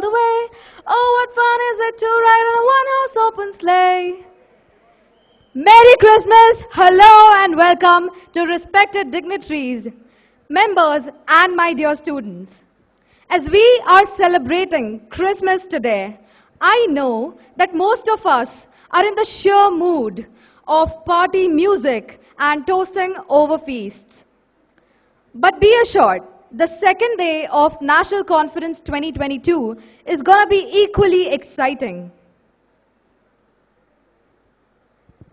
the way. Oh, what fun is it to ride in a one-horse open sleigh. Merry Christmas, hello and welcome to respected dignitaries, members and my dear students. As we are celebrating Christmas today, I know that most of us are in the sheer mood of party music and toasting over feasts. But be assured, the second day of National Conference 2022 is going to be equally exciting.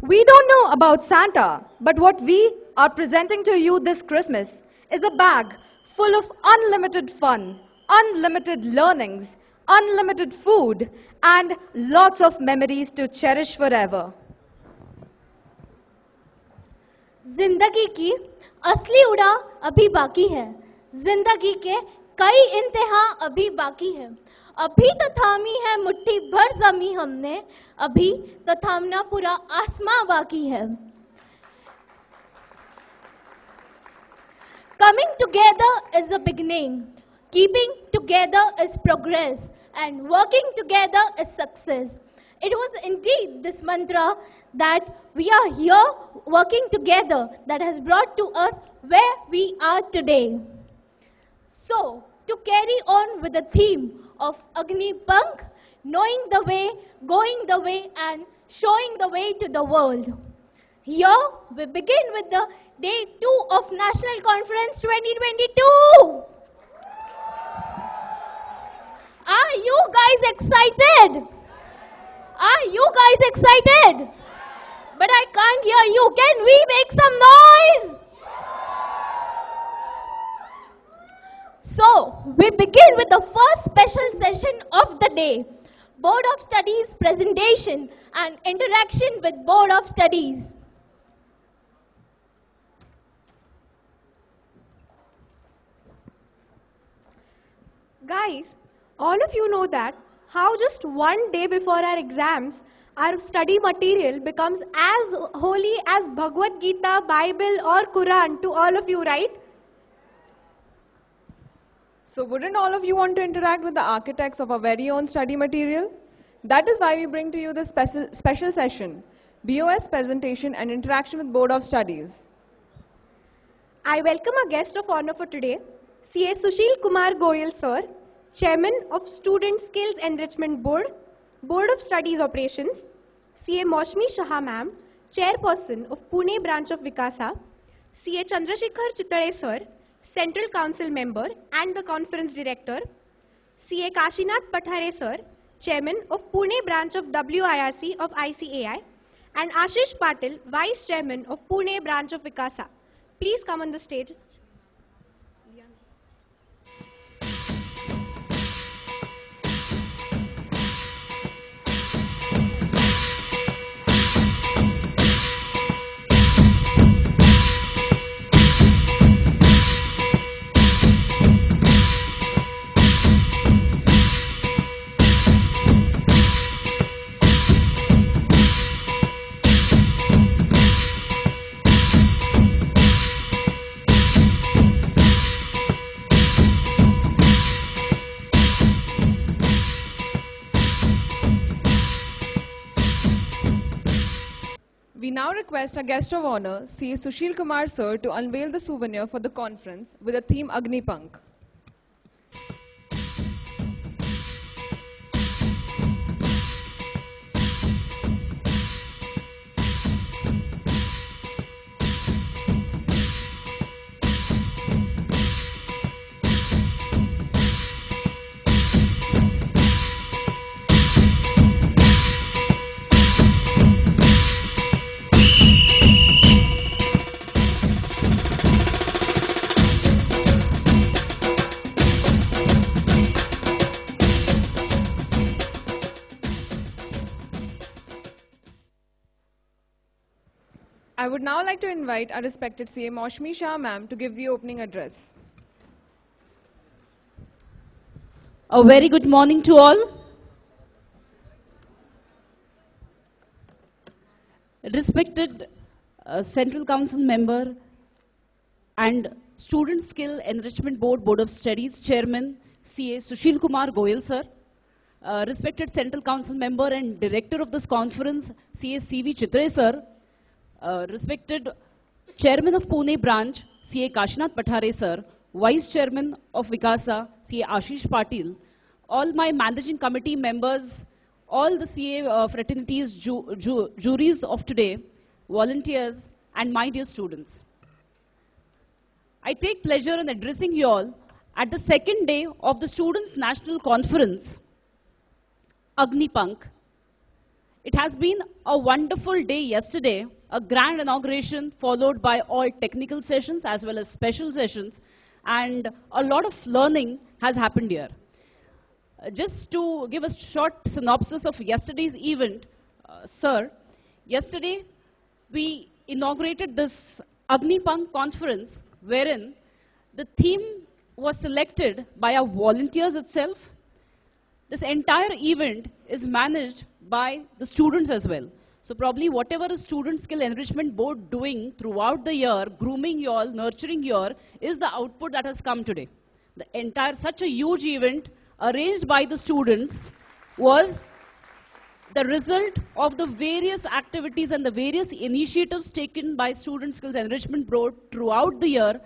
We don't know about Santa, but what we are presenting to you this Christmas is a bag full of unlimited fun, unlimited learnings, unlimited food, and lots of memories to cherish forever. जिंदगी की असली उड़ान अभी बाकी है, जिंदगी के कई इम्तिहान अभी बाकी है, अभी तो थामी है मुट्ठी भर ज़मीं हमने, अभी तो थामना पूरा आसमां बाकी है. Coming together is a beginning, keeping together is progress, and working together is success. It was indeed this mantra that we are here working together that has brought to us where we are today. So, to carry on with the theme of Agni Pank, knowing the way, going the way, and showing the way to the world. Here, we begin with the Day 2 of National Conference 2022. Are you guys excited? Are you guys excited? But I can't hear you. Can we make some noise? So, we begin with the first special session of the day. Board of Studies presentation and interaction with Board of Studies. Guys, all of you know that how just one day before our exams, our study material becomes as holy as Bhagavad Gita, Bible or Quran to all of you, right? So wouldn't all of you want to interact with the architects of our very own study material? That is why we bring to you this special session, BOS presentation and interaction with Board of Studies. I welcome our guest of honor for today, CA Sushil Kumar Goyal sir, Chairman of Student Skills Enrichment Board, Board of Studies Operations, CA Maushmi Shah ma'am, Chairperson of Pune branch of Vikasa, CA Chandrasekhar Chitale sir, Central Council Member and the Conference Director, CA Kashinath Pathare sir, Chairman of Pune branch of WIRC of ICAI, and Ashish Patil, Vice Chairman of Pune branch of Vikasa. Please come on the stage. We now request our guest of honor, CA Sushil Kumar sir, to unveil the souvenir for the conference with the theme Agni Pank. I would now like to invite our respected CA Maushmi Shah ma'am to give the opening address. A very good morning to all. Respected Central Council member and Student Skill Enrichment Board, Board of Studies Chairman, CA Sushil Kumar Goyal sir. respected Central Council member and director of this conference, CA C.V. Chitre sir, respected Chairman of Pune branch, CA Kashinath Pathare sir, Vice Chairman of Vikasa, CA Ashish Patil, all my managing committee members, all the CA fraternities, juries of today, volunteers, and my dear students. I take pleasure in addressing you all at the second day of the Students' National Conference, Agnipank. It has been a wonderful day yesterday, a grand inauguration followed by all technical sessions as well as special sessions, and a lot of learning has happened here. Just to give a short synopsis of yesterday's event, sir, yesterday we inaugurated this Agnipank conference wherein the theme was selected by our volunteers itself. This entire event is managed by the students as well. So probably whatever a Student Skill Enrichment Board doing throughout the year, grooming you all, nurturing you all, is the output that has come today. The entire, such a huge event arranged by the students was the result of the various activities and the various initiatives taken by Student Skills Enrichment Board throughout the year,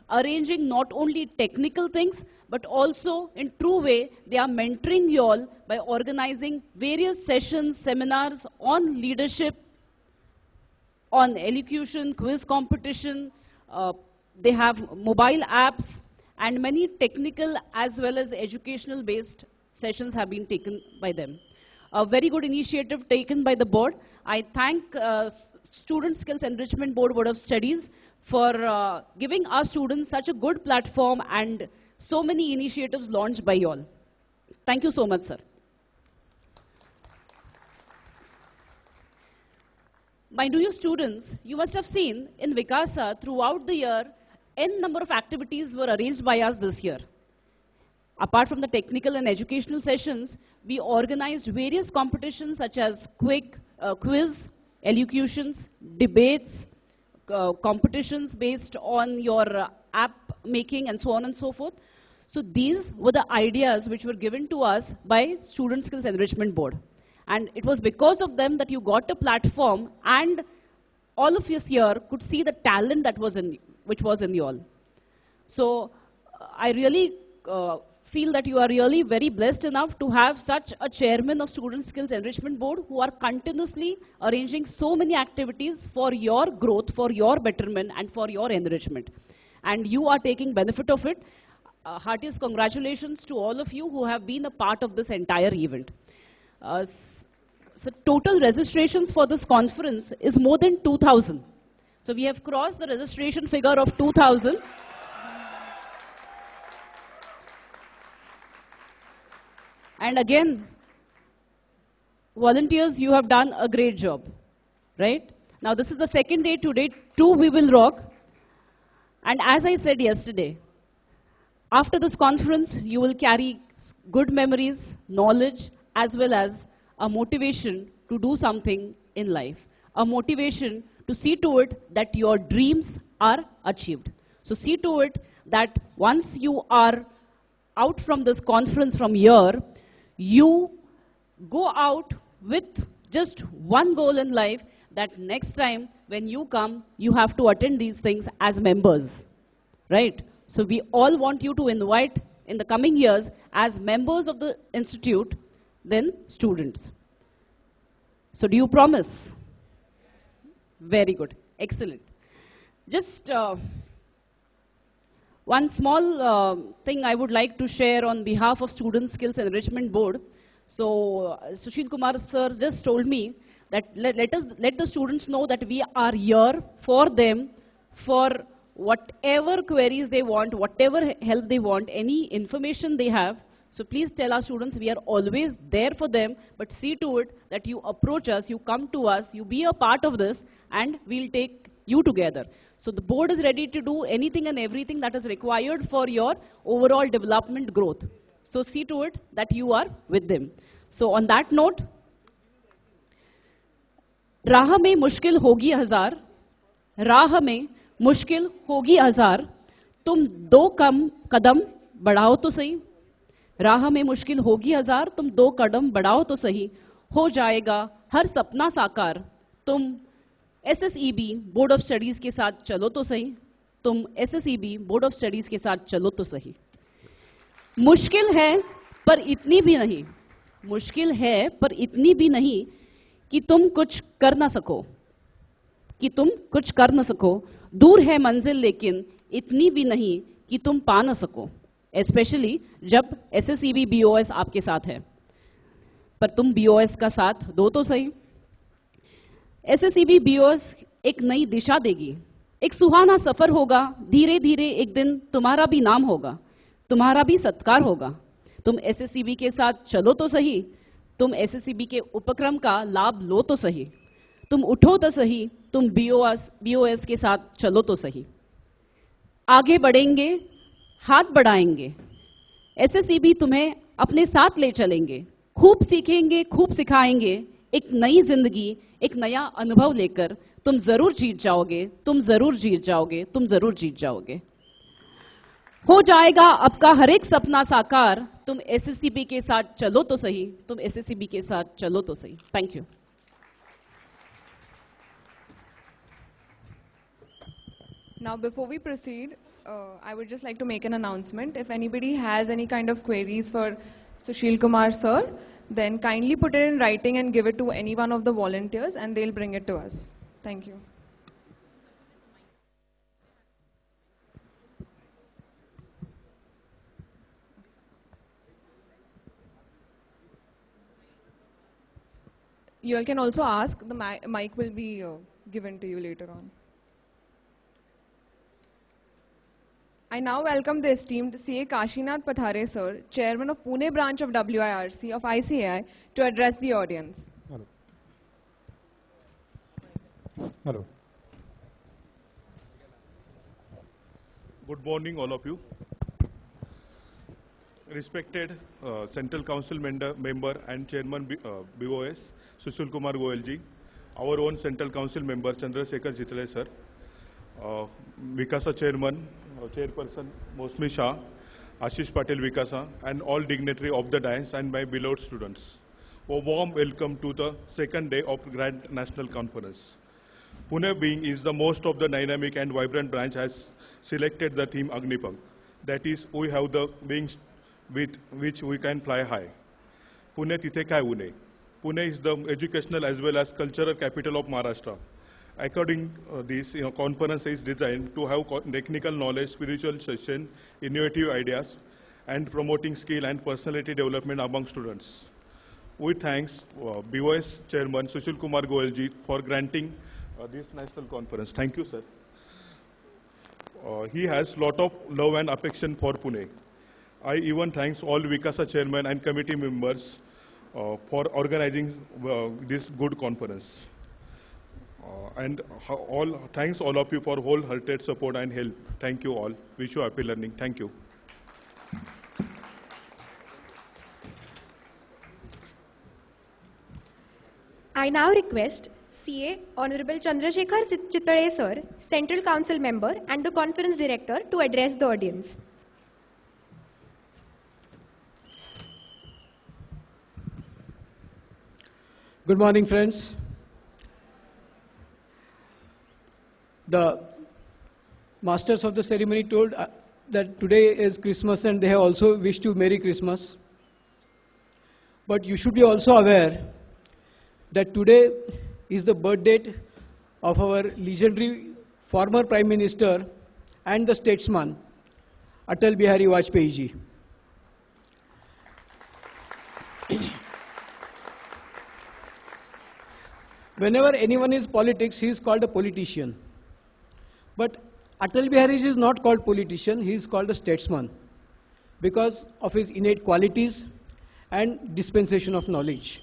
arranging not only technical things, but also in true way, they are mentoring you all by organizing various sessions, seminars on leadership, on elocution, quiz competition. They have mobile apps, and many technical as well as educational based sessions have been taken by them. A very good initiative taken by the board. I thank Student Skills Enrichment Board of Studies for giving our students such a good platform and so many initiatives launched by you all. Thank you so much, sir. My dear students, you must have seen in Vikasa throughout the year, n number of activities were arranged by us this year. Apart from the technical and educational sessions, we organized various competitions such as quiz, elocutions, debates, competitions based on your app making and so on and so forth. So these were the ideas which were given to us by Student Skills Enrichment Board. And it was because of them that you got a platform and all of us here could see the talent that was which was in you all. So I really feel that you are really very blessed enough to have such a chairman of Student Skills Enrichment Board who are continuously arranging so many activities for your growth, for your betterment, and for your enrichment. And you are taking benefit of it. Heartiest congratulations to all of you who have been a part of this entire event. So total registrations for this conference is more than 2,000. So we have crossed the registration figure of 2,000. And again, volunteers, you have done a great job, right? Now this is the second day. Today, too, we will rock. And as I said yesterday, after this conference, you will carry good memories, knowledge, as well as a motivation to do something in life. A motivation to see to it that your dreams are achieved. So see to it that once you are out from this conference from here, you go out with just one goal in life, that next time when you come, you have to attend these things as members, right? So we all want you to invite in the coming years as members of the institute, then students. So do you promise? Very good, excellent. Just one small thing I would like to share on behalf of Student Skills Enrichment Board. So Sushil Kumar sir just told me that let the students know that we are here for them, for whatever queries they want, whatever help they want, any information they have. So please tell our students we are always there for them, but see to it that you approach us, you come to us, you be a part of this, and we'll take you together. So the board is ready to do anything and everything that is required for your overall development growth. So see to it that you are with them. So on that note, राह में मुश्किल होगी हजार, राह में मुश्किल होगी हजार, तुम दो कदम बढ़ाओ तो सही, राह में मुश्किल होगी हजार, तुम 2 कदम बढ़ाओ तो सही, हो जाएगा हर सपना साकार। तुम SSEB बोर्ड ऑफ स्टडीज के साथ चलो तो सही, तुम SSEB बोर्ड ऑफ स्टडीज के साथ चलो तो सही। मुश्किल है पर इतनी भी नहीं, मुश्किल है पर इतनी भी नहीं कि तुम कुछ कर ना सको, कि तुम कुछ कर न सको। दूर है मंजिल लेकिन इतनी भी नहीं कि तुम पा न सको, स्पेशली जब SSEB BOS आपके साथ है। पर तुम BOS का साथ दो तो सही। SSEB BOS एक नई दिशा देगी, एक सुहाना सफर होगा, धीरे धीरे एक दिन तुम्हारा भी नाम होगा, तुम्हारा भी सत्कार होगा। तुम SSEB के साथ चलो तो सही, तुम SSEB के उपक्रम का लाभ लो तो सही, तुम उठो तो सही, तुम BOS के साथ चलो तो सही। आगे बढ़ेंगे, हाथ बढ़ाएंगे, SSEB तुम्हें अपने साथ ले चलेंगे, खूब सीखेंगे, खूब सिखाएंगे, एक नई जिंदगी, एक नया अनुभव लेकर तुम जरूर जीत जाओगे, तुम जरूर जीत जाओगे, तुम जरूर जीत जाओगे। हो जाएगा आपका हर एक सपना साकार, तुम SSEB के साथ चलो तो सही, तुम SSEB के साथ चलो तो सही। Thank you. Now, before we proceed, I would just like to make an announcement. If anybody has any kind of queries for Sushil Kumar sir, then kindly put it in writing and give it to any one of the volunteers and they'll bring it to us. Thank you. You all can also ask, the mic will be given to you later on. I now welcome the esteemed CA Kashinath Pathare sir, Chairman of Pune branch of WIRC of ICAI, to address the audience. Hello. Hello. Good morning, all of you. Respected Central Council member and Chairman BOS, Sushil Kumar Goyal ji, our own Central Council member Chandrasekhar Chitra sir, Vikasa Chairman, Chairperson Mosmi Shah, Ashish Patel Vikasa, and all dignitaries of the dais and my beloved students. A warm welcome to the second day of Grand National Conference. Pune being is the most of the dynamic and vibrant branch has selected the theme Agnipank. That is, we have the wings with which we can fly high. Pune tithe kai une. Pune is the educational as well as cultural capital of Maharashtra. According this conference is designed to have technical knowledge, spiritual session, innovative ideas, and promoting skill and personality development among students. We thanks BOS Chairman Sushil Kumar Goyal ji for granting this national conference. Thank you, sir. He has lot of love and affection for Pune. I even thanks all Vikasa Chairman and committee members for organizing this good conference. And thanks all of you for wholehearted support and help. Thank you all. Wish you happy learning. Thank you. I now request CA Honorable Chandrasekhar Chitale sir, Central Council member and the Conference Director, to address the audience. Good morning, friends. The masters of the ceremony told that today is Christmas and they have also wished you Merry Christmas. But you should be also aware that today is the birth date of our legendary former Prime Minister and the statesman, Atal Bihari Vajpayee ji. Whenever anyone is politics, he is called a politician. But Atal Bihari is not called politician, he is called a statesman because of his innate qualities and dispensation of knowledge.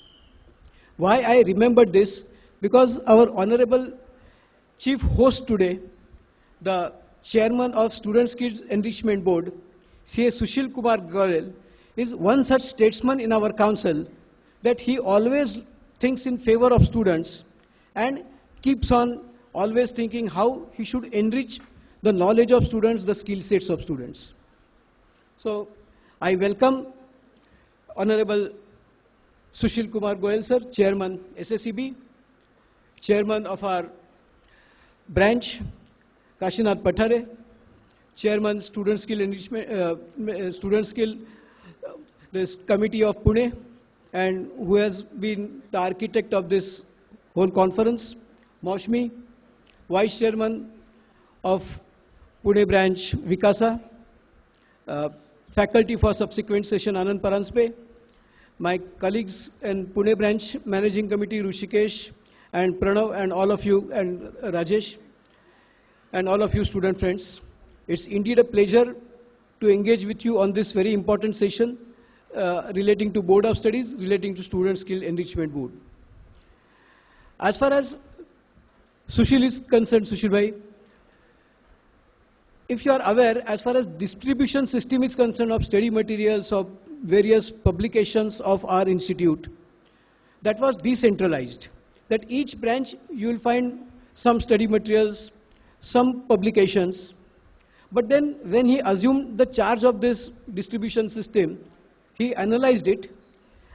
Why I remembered this? Because our honorable chief host today, the chairman of Student Skills Enrichment Board, CA Sushil Kumar Goyal, is one such statesman in our council that he always thinks in favor of students and keeps on always thinking how he should enrich the knowledge of students, the skill sets of students. So I welcome Honorable Sushil Kumar Goyal sir, Chairman SSEB, Chairman of our branch, Kashinath Pathare, Chairman Student Skill Enrichment, Student Skill, this committee of Pune, and who has been the architect of this whole conference, Maushmi, Vice Chairman of Pune branch, Vikasa, faculty for subsequent session, Anand Paranspe, my colleagues in Pune branch, Managing Committee, Rushikesh, and Pranav, and all of you, and Rajesh, and all of you student friends. It's indeed a pleasure to engage with you on this very important session relating to Board of Studies, relating to Student Skill Enrichment Board. As far as Sushil is concerned, Sushil bhai, if you are aware, as far as distribution system is concerned of study materials of various publications of our institute, that was decentralized. That each branch you will find some study materials, some publications, but then when he assumed the charge of this distribution system, he analyzed it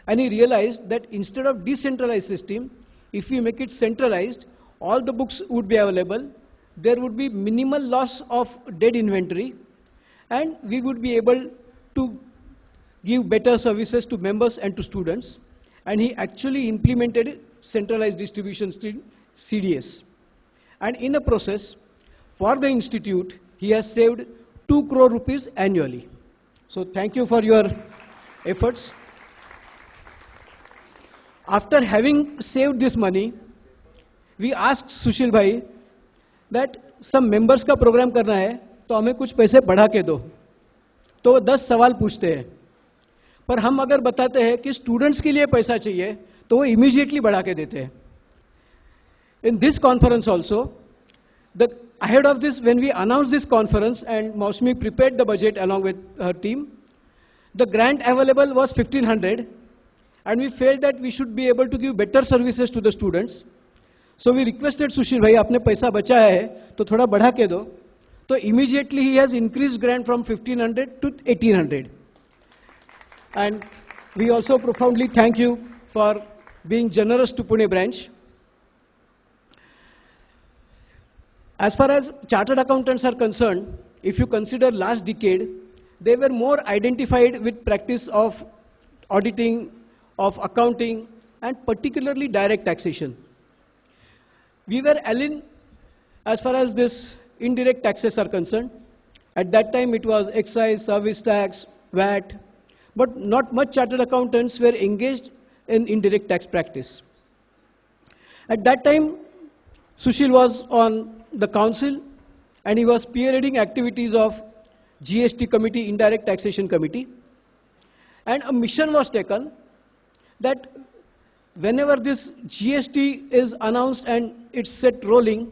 and he realized that instead of decentralized system, if we make it centralized, all the books would be available, there would be minimal loss of dead inventory, and we would be able to give better services to members and to students. And he actually implemented centralized distribution system, CDS. And in a process, for the institute, he has saved 2 crore rupees annually. So thank you for your efforts. After having saved this money, we asked Sushil bhai that some members का programme करना है तो हमें कुछ पैसे बढ़ा के दो. तो वो 10 सवाल पूछते हैं, पर हम अगर बताते हैं कि स्टूडेंट्स के लिए पैसा चाहिए तो वो इमीडिएटली बढ़ा के देते हैं. In this conference also, ahead of this, when we announced this conference and Maushmi prepared the budget along with her team, the grant available was 1500, and we felt that we should be able to give better services to the students. So we requested Sushil bhai, आपने पैसा बचाया है तो थोड़ा बढ़ा के दो. तो immediately he has increased grant from 1500 to 1800. And we also profoundly thank you for being generous to Pune branch. As far as chartered accountants are concerned, if you consider last decade, they were more identified with practice of auditing, of accounting, and particularly direct taxation. We were alien as far as this indirect taxes are concerned. At that time it was excise, service tax, VAT, but not much chartered accountants were engaged in indirect tax practice. At that time, Sushil was on the council and he was spearheading activities of GST committee, indirect taxation committee. And a mission was taken that whenever this GST is announced and it's set rolling,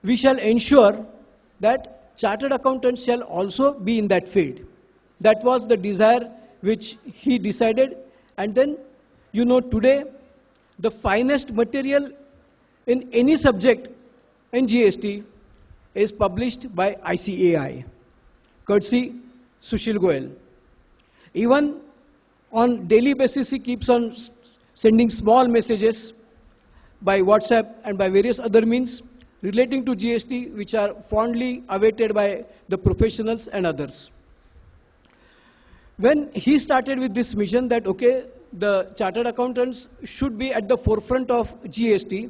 we shall ensure that chartered accountants shall also be in that field. That was the desire which he decided. And then, you know, today, the finest material in any subject in GST is published by ICAI, courtesy Sushil Goyal. Even on daily basis, he keeps on sending small messages by WhatsApp and by various other means relating to GST, which are fondly awaited by the professionals and others. When he started with this mission that, okay, the chartered accountants should be at the forefront of GST,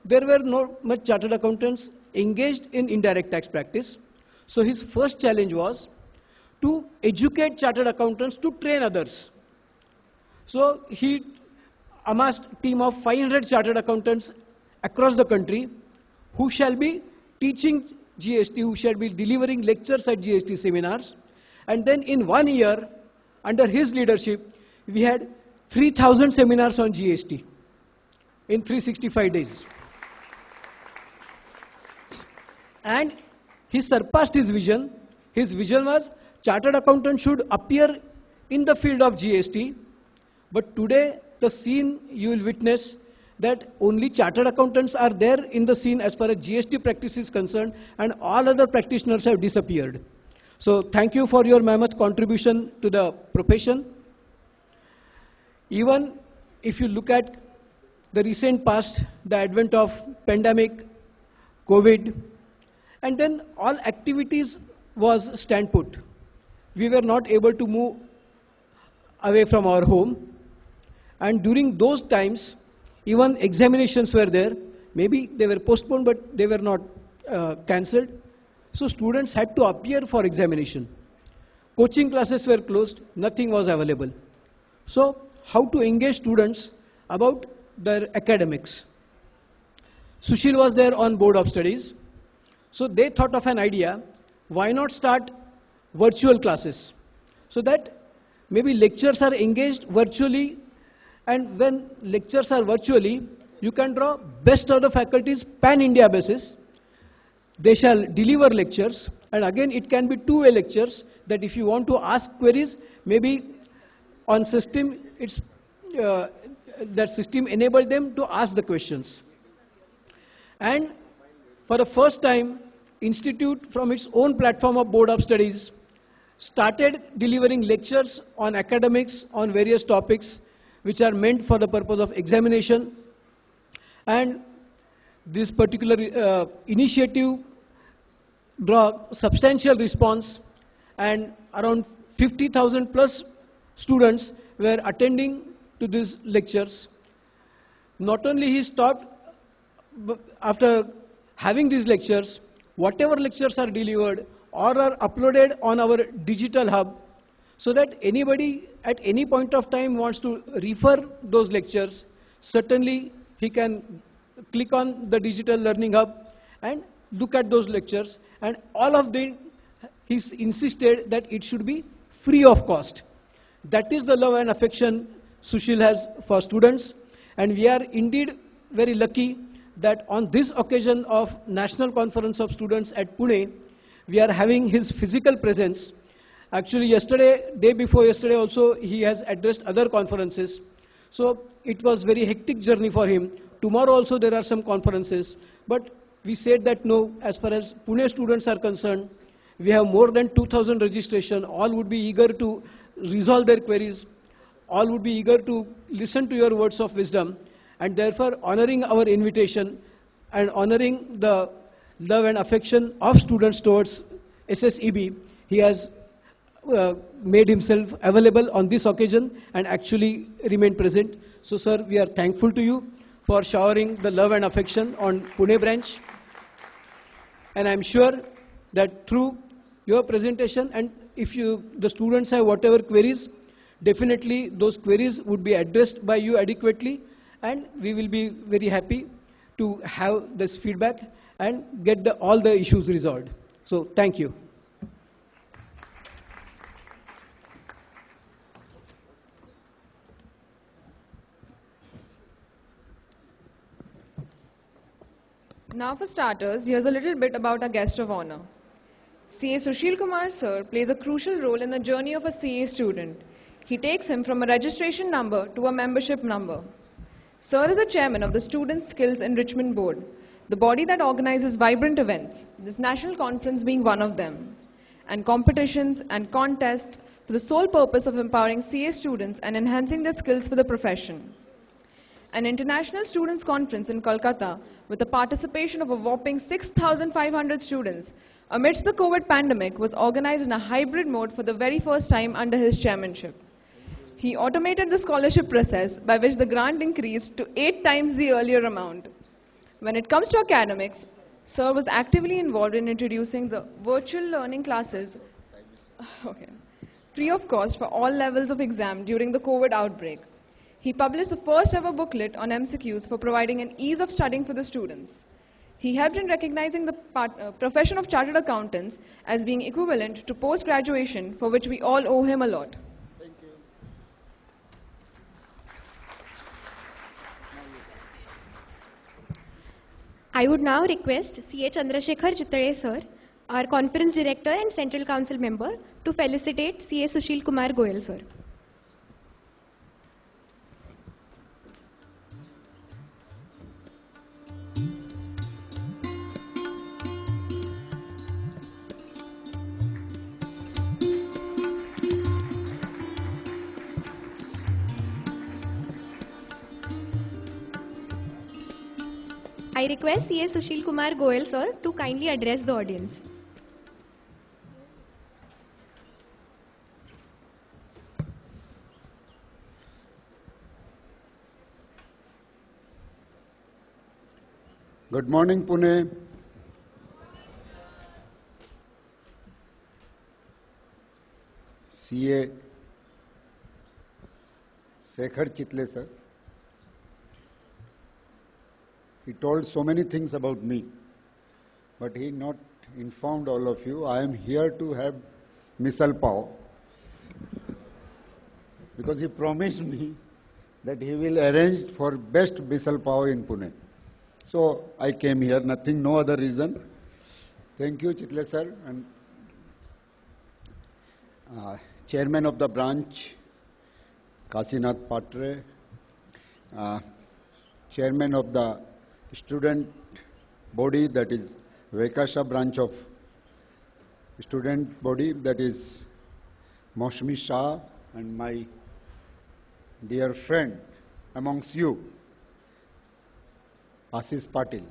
there were not much chartered accountants engaged in indirect tax practice. So his first challenge was to educate chartered accountants to train others. So he amassed a team of 500 chartered accountants across the country who shall be teaching GST, who shall be delivering lectures at GST seminars. And then in 1 year, under his leadership, we had 3,000 seminars on GST in 365 days. And he surpassed his vision. His vision was chartered accountants should appear in the field of GST. But today, the scene you will witness that only chartered accountants are there in the scene as far as GST practice is concerned, and all other practitioners have disappeared. So thank you for your mammoth contribution to the profession. Even if you look at the recent past, the advent of pandemic, COVID, and then all activities was stand put. We were not able to move away from our home. And during those times, even examinations were there. Maybe they were postponed, but they were not cancelled. So students had to appear for examination. Coaching classes were closed, nothing was available. So how to engage students about their academics? Sushil was there on board of studies. So they thought of an idea, why not start virtual classes? So that maybe lectures are engaged virtually, and when lectures are virtually, you can draw best of the faculties pan-India basis. They shall deliver lectures, and again it can be two-way lectures, that if you want to ask queries, maybe on system, that system enabled them to ask the questions. And for the first time, Institute from its own platform of Board of Studies started delivering lectures on academics on various topics which are meant for the purpose of examination. And this particular initiative draw substantial response, and around 50,000 plus students were attending to these lectures. Not only he stopped, after having these lectures, whatever lectures are delivered or are uploaded on our digital hub, so that anybody at any point of time wants to refer those lectures, certainly he can click on the digital learning hub and look at those lectures, and all of them, he insisted that it should be free of cost. That is the love and affection Sushil has for students, and we are indeed very lucky that on this occasion of National Conference of Students at Pune, we are having his physical presence. Actually yesterday, day before yesterday also, he has addressed other conferences. So it was very hectic journey for him. Tomorrow also there are some conferences, but we said that no, as far as Pune students are concerned, we have more than 2,000 registration. All would be eager to resolve their queries. All would be eager to listen to your words of wisdom. And therefore, honoring our invitation and honoring the love and affection of students towards SSEB, he has made himself available on this occasion and actually remained present. So, sir, we are thankful to you for showering the love and affection on Pune branch. And I'm sure that through your presentation, and if the students have whatever queries, definitely those queries would be addressed by you adequately, and we will be very happy to have this feedback and get all the issues resolved. So, thank you. Now for starters, here's a little bit about our guest of honor. CA Sushil Kumar sir plays a crucial role in the journey of a CA student. He takes him from a registration number to a membership number. Sir is the chairman of the Student Skills Enrichment Board, the body that organizes vibrant events, this national conference being one of them, and competitions and contests for the sole purpose of empowering CA students and enhancing their skills for the profession. An international students conference in Kolkata with the participation of a whopping 6,500 students amidst the COVID pandemic was organized in a hybrid mode for the very first time under his chairmanship. He automated the scholarship process by which the grant increased to 8 times the earlier amount. When it comes to academics, Sir was actively involved in introducing the virtual learning classes free of cost for all levels of exam during the COVID outbreak. He published the first ever booklet on MCQs for providing an ease of studying for the students. He helped in recognizing the profession of chartered accountants as being equivalent to post-graduation, for which we all owe him a lot. I would now request C.A. Chandrasekhar Chitale sir, our conference director and central council member, to felicitate C.A. Sushil Kumar Goyal sir. I request C.A. Sushil Kumar Goyal sir to kindly address the audience. Good morning, Pune. CA Shekhar Chitle sir. He told so many things about me, but he not informed all of you. I am here to have misal pav because he promised me that he will arrange for best misal pav in Pune. So I came here, nothing, no other reason. Thank you, Chitle sir, and Chairman of the branch, Kasinath Patre, Chairman of the student body, that is Vaikasha branch of student body, that is Maushmi Shah, and my dear friend amongst you, Ashish Patil.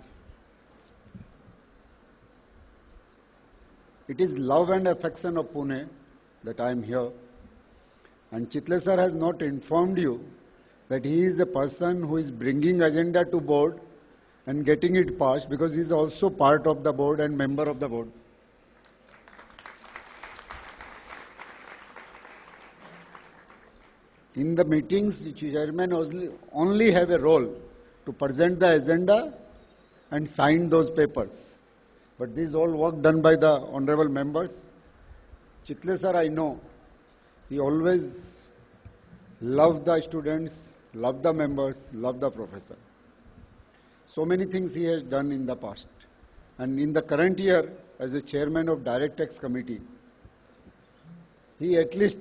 It is love and affection of Pune that I am here. And Chitle sir has not informed you that he is a person who is bringing agenda to board and getting it passed, because he is also part of the board and member of the board. In the meetings, the chairman only have a role to present the agenda and sign those papers. But this is all work done by the honorable members. Chitle sir, I know, he always loved the students, loved the members, loved the professor. So many things he has done in the past. And in the current year, as a chairman of Direct Tax Committee, he at least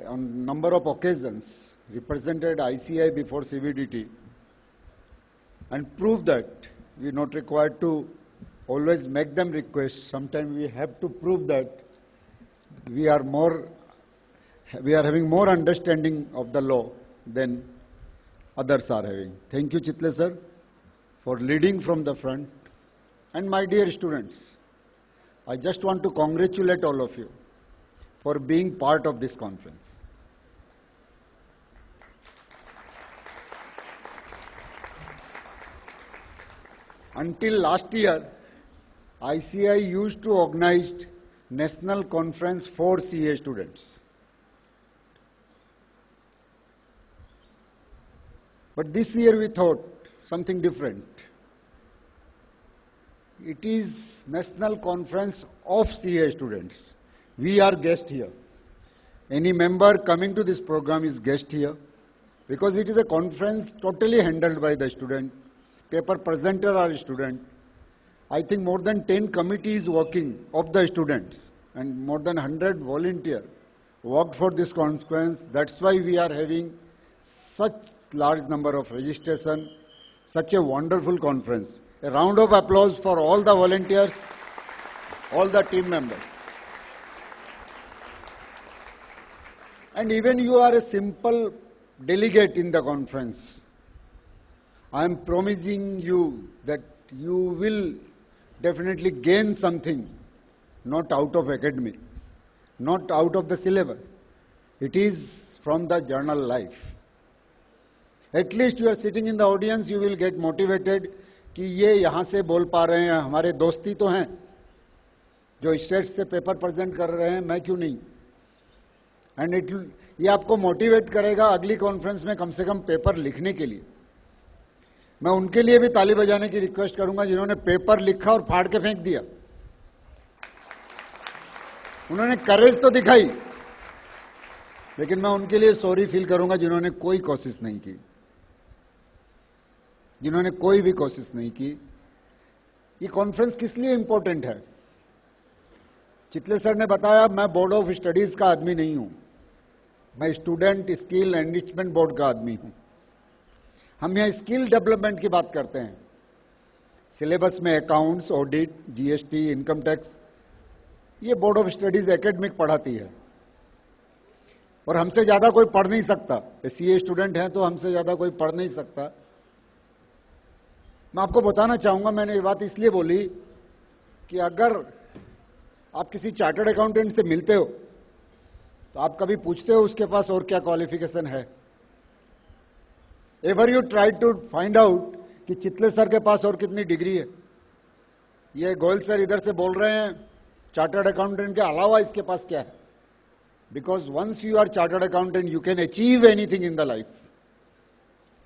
on number of occasions represented ICI before CBDT and proved that we are not required to always make them request. Sometimes we have to prove that we are having more understanding of the law than others are having. Thank you, Chitle sir, for leading from the front. And my dear students, I just want to congratulate all of you for being part of this conference. Until last year, ICI used to organize national conference for CA students. But this year we thought something different. It is national conference of CA students. We are guest here. Any member coming to this program is guest here, because it is a conference totally handled by the student. Paper presenter are student. I think more than 10 committees working of the students and more than 100 volunteers worked for this conference. That's why we are having such large number of registration, such a wonderful conference. A round of applause for all the volunteers, all the team members. And even you are a simple delegate in the conference. I am promising you that you will definitely gain something, not out of academic, not out of the syllabus. It is from the journal life. At least you are sitting in the audience, you will get motivated कि ये यहाँ से बोल पा रहे हैं, हमारे दोस्ती तो हैं, जो स्टेट से पेपर प्रेजेंट कर रहे हैं, मैं क्यों नहीं? एंड ये आपको मोटिवेट करेगा अगली कॉन्फ्रेंस में कम से कम पेपर लिखने के लिए. मैं उनके लिए भी ताली बजाने की रिक्वेस्ट करूंगा जिन्होंने पेपर लिखा और फाड़ के फेंक दिया. उन्होंने करेज तो दिखाई, लेकिन मैं उनके लिए सॉरी फील करूंगा जिन्होंने कोई कोशिश नहीं की, जिन्होंने कोई भी कोशिश नहीं की. ये कॉन्फ्रेंस किस लिए इंपॉर्टेंट है? चितले सर ने बताया, मैं बोर्ड ऑफ स्टडीज का आदमी नहीं हूं, मैं स्टूडेंट स्किल एनरिचमेंट बोर्ड का आदमी हूं. हम यहाँ स्किल डेवलपमेंट की बात करते हैं. सिलेबस में accounts, audit, GST, income tax, ये बोर्ड ऑफ स्टडीज एकेडमिक पढ़ाती है और हमसे ज्यादा कोई पढ़ नहीं सकता. सीए स्टूडेंट हैं तो हमसे ज्यादा कोई पढ़ नहीं सकता. मैं आपको बताना चाहूंगा, मैंने ये बात इसलिए बोली कि अगर आप किसी चार्टर्ड अकाउंटेंट से मिलते हो तो आप कभी पूछते हो उसके पास और क्या क्वालिफिकेशन है? Ever you try to find out कि चितले सर के पास और कितनी डिग्री है? ये गोयल सर इधर से बोल रहे हैं चार्टर्ड अकाउंटेंट के अलावा इसके पास क्या है? Because once you are chartered accountant you can achieve anything in the life.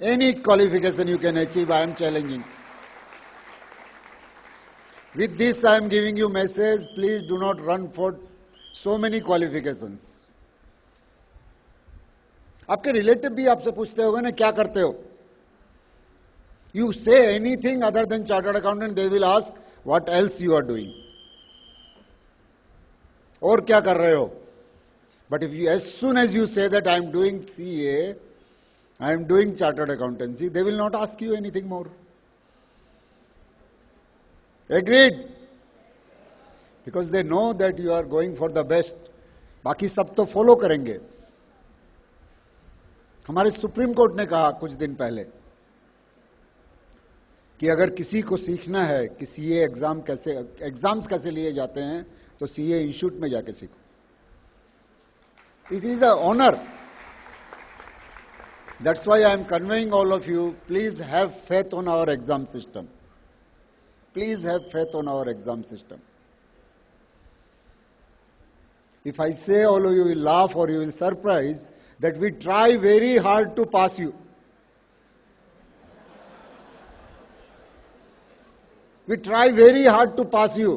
Any qualification you can achieve. I am challenging. With this I am giving you message, please do not run for so many qualifications. आपके relative भी आपसे पूछते होंगे ना क्या करते हो? You say anything other than chartered accountant, they will ask what else you are doing. और क्या कर रहे हो? But if you, as soon as you say that I am doing CA, I am doing chartered accountancy, they will not ask you anything more. Agreed? Because they know that you are going for the best. बाकी सब तो follow करेंगे. हमारे supreme court ने कहा कुछ दिन पहले कि अगर किसी को सीखना है कि सीए एग्जाम्स कैसे लिए जाते हैं तो सीए इंस्टीट्यूट में जाके सीखो. It is an honor. That's why I am conveying all of you, please have faith on our exam system. Please have faith on our exam system. If I say, all of you will laugh or you will surprise that we try very hard to pass you. We try very hard to pass you.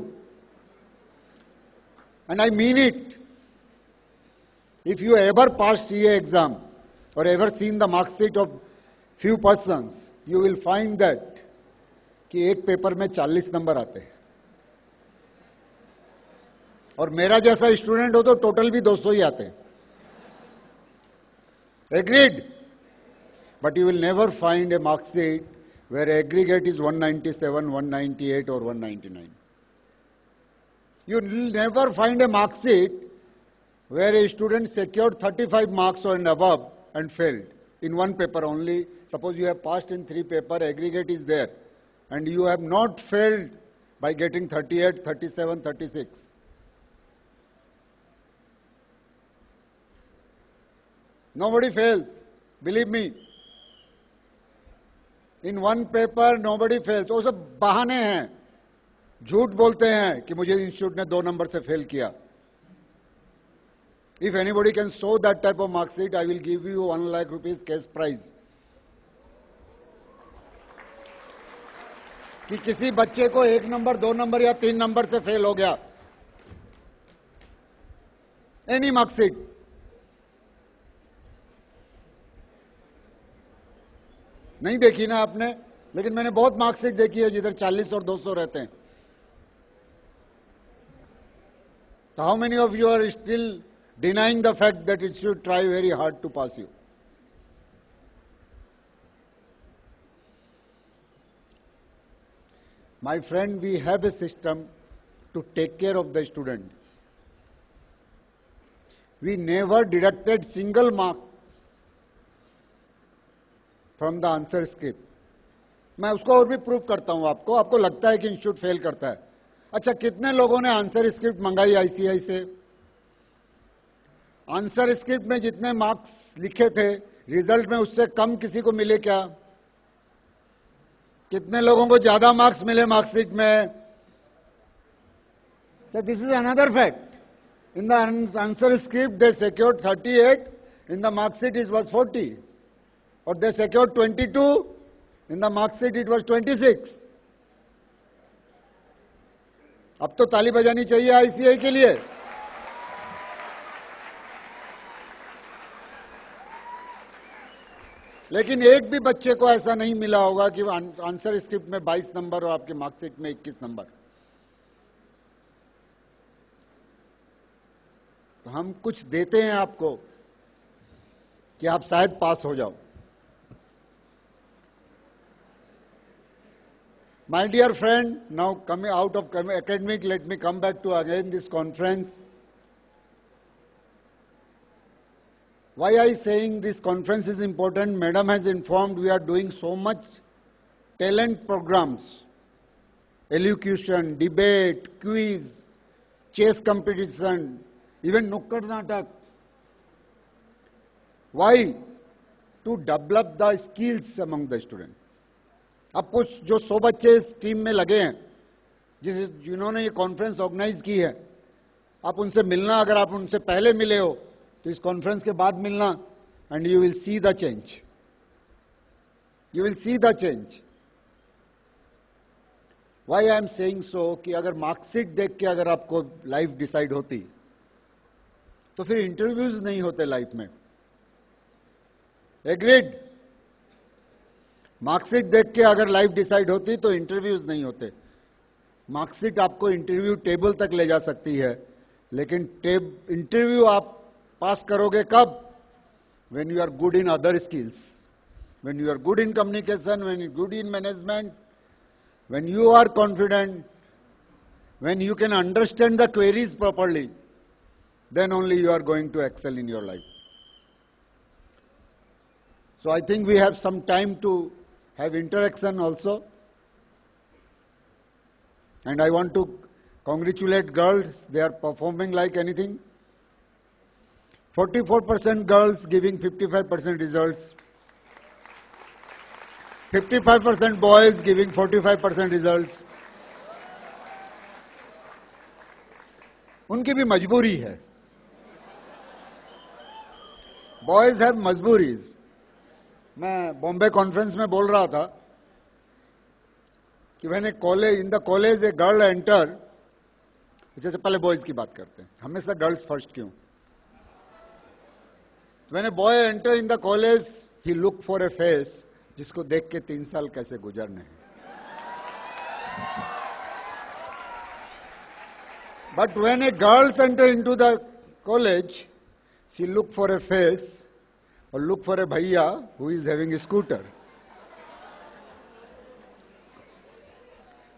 And I mean it. If you ever pass CA exam or ever seen the mark sheet of few persons, you will find that कि एक paper में 40 number आते हैं और मेरा जैसा student हो तो टोटल भी 200 ही आते हैं. Agreed? But you will never find a mark sheet where aggregate is 197, 198 or 199. You will never find a mark sheet where a student secured 35 marks or above and failed in one paper only. Suppose you have passed in 3 papers, aggregate is there, and you have not failed by getting 38, 37, 36. Nobody fails, believe me. In one paper, nobody fails. वो सब बहाने हैं, झूठ बोलते हैं कि मुझे institute ने 2 नंबर से फेल किया. If anybody can show that type of mark sheet, I will give you 1 lakh rupees cash prize. कि किसी बच्चे को 1 नंबर, 2 नंबर या 3 नंबर से फेल हो गया. Any mark sheet. नहीं देखी ना आपने, लेकिन मैंने बहुत मार्कशीट देखी है जिधर 40 और 200 रहते हैं. So how many of you are still denying the fact that it should try very hard to pass you? My friend, we have a system to take care of the students. We never deducted single mark from the answer script. मैं उसको और भी prove करता हूं आपको. आपको लगता है कि इंस्टीट्यूट फेल करता है. अच्छा, कितने लोगों ने आंसर स्क्रिप्ट मंगाई आईसीआई से? आंसर स्क्रिप्ट में जितने मार्क्स लिखे थे रिजल्ट में उससे कम किसी को मिले क्या? कितने लोगों को ज्यादा मार्क्स मिले मार्कशीट में? So this is another fact. In the answer script they secured 38, in the mark sheet it was 40. Or they secured 22, in the mark sheet it was 26. अब तो ताली बजानी चाहिए आईसीआई के लिए. लेकिन एक भी बच्चे को ऐसा नहीं मिला होगा कि आंसर स्क्रिप्ट में 22 नंबर और आपके मार्कशीट में 21 नंबर. तो हम कुछ देते हैं आपको कि आप शायद पास हो जाओ. My dear friend, now coming out of academic, let me come back to again this conference. Why I saying this conference is important? Madam has informed we are doing so much talent programs, elocution, debate, quiz, chess competition, even Nukkad Natak. Why? To develop the skills among the students. अब कुछ जो 100 बच्चे इस team में लगे हैं, जिन्होंने ये कॉन्फ्रेंस ऑर्गेनाइज की है, आप उनसे मिलना, अगर आप उनसे पहले मिले हो तो इस कॉन्फ्रेंस के बाद मिलना, and you will see the change. You will see the change. Why I am saying so कि अगर मार्कशीट देख के अगर आपको लाइफ डिसाइड होती तो फिर इंटरव्यूज नहीं होते लाइफ में. एग्रीड? मार्कशीट देख के अगर लाइफ डिसाइड होती तो इंटरव्यूज नहीं होते. मार्कशीट आपको इंटरव्यू टेबल तक ले जा सकती है, लेकिन इंटरव्यू आप पास करोगे कब? when you are good in other skills, when you are good in communication, when you are good in management, when you are confident, when you can understand the queries properly, then only you are going to excel in your life. So I think we have some time to have interaction also. And I want to congratulate girls. They are performing like anything. 44% girls giving 55% results. 55% boys giving 45% results. उनकी भी मजबूरी है. Boys have मजबूरीज. मैं Bombay conference में बोल रहा था कि when in the college a girl enter, जैसे पहले बॉयज की बात करते हैं, हमेशा गर्ल्स फर्स्ट क्यों? When a boy enter in the college, he look for a face जिसको देख के 3 साल कैसे गुजरने हैं. But when a girl enter into the college, she look for a face or look for a bhaiya who is having a scooter.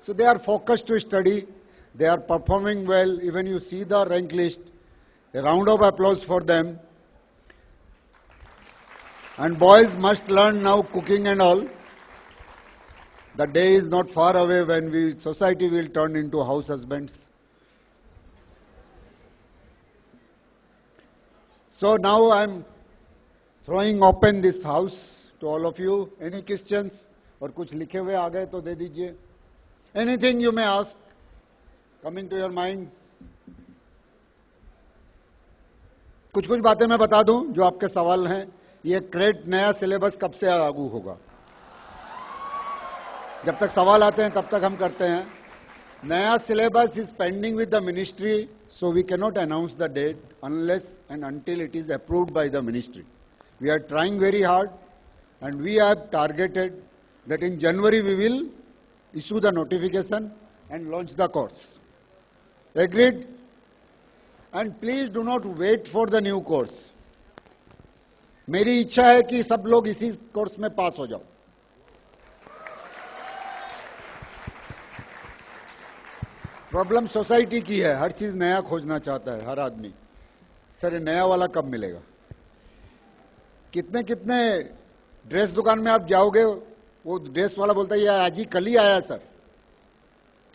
So they are focused to study. They are performing well. Even you see the rank list. A round of applause for them. And boys must learn now cooking and all. The day is not far away when society will turn into house husbands. So now I am throwing open this house to all of you. Any questions? और कुछ लिखे हुए आ गए तो दे दीजिए. Anything you may ask coming to your mind. कुछ बातें मैं बता दूं जो आपके सवाल हैं. ये क्रेट नया सिलेबस कब से लागू होगा? जब तक सवाल आते हैं तब तक हम करते हैं. नया syllabus is pending with the ministry, so we cannot announce the date unless and until it is approved by the ministry. We are trying very hard and we have targeted that in January we will issue the notification and launch the course. Agreed? And please do not wait for the new course. मेरी इच्छा है कि सब लोग इसी course में पास हो जाओ. प्रॉब्लम सोसाइटी की है. हर चीज नया खोजना चाहता है हर आदमी. सर ये नया वाला कब मिलेगा? कितने कितने ड्रेस दुकान में आप जाओगे, वो ड्रेस वाला बोलता है ये आज ही कल ही आया सर,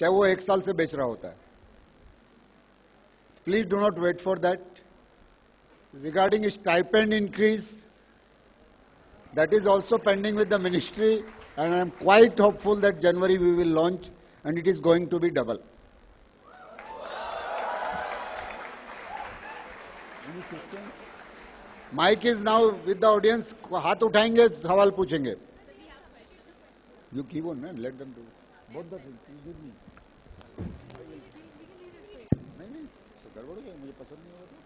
चाहे वो 1 साल से बेच रहा होता है. Please do not wait for that. Regarding stipend increase, that is also pending with the ministry, and I am quite hopeful that January we will launch, and it is going to be double. Mic is now with the audience. हाथ उठाएंगे, सवाल पूछेंगे. You keep on, man. Let them do. Both the things. You give me. नहीं, तो गड़बड़ हो गया. मुझे पसंद नहीं होगा.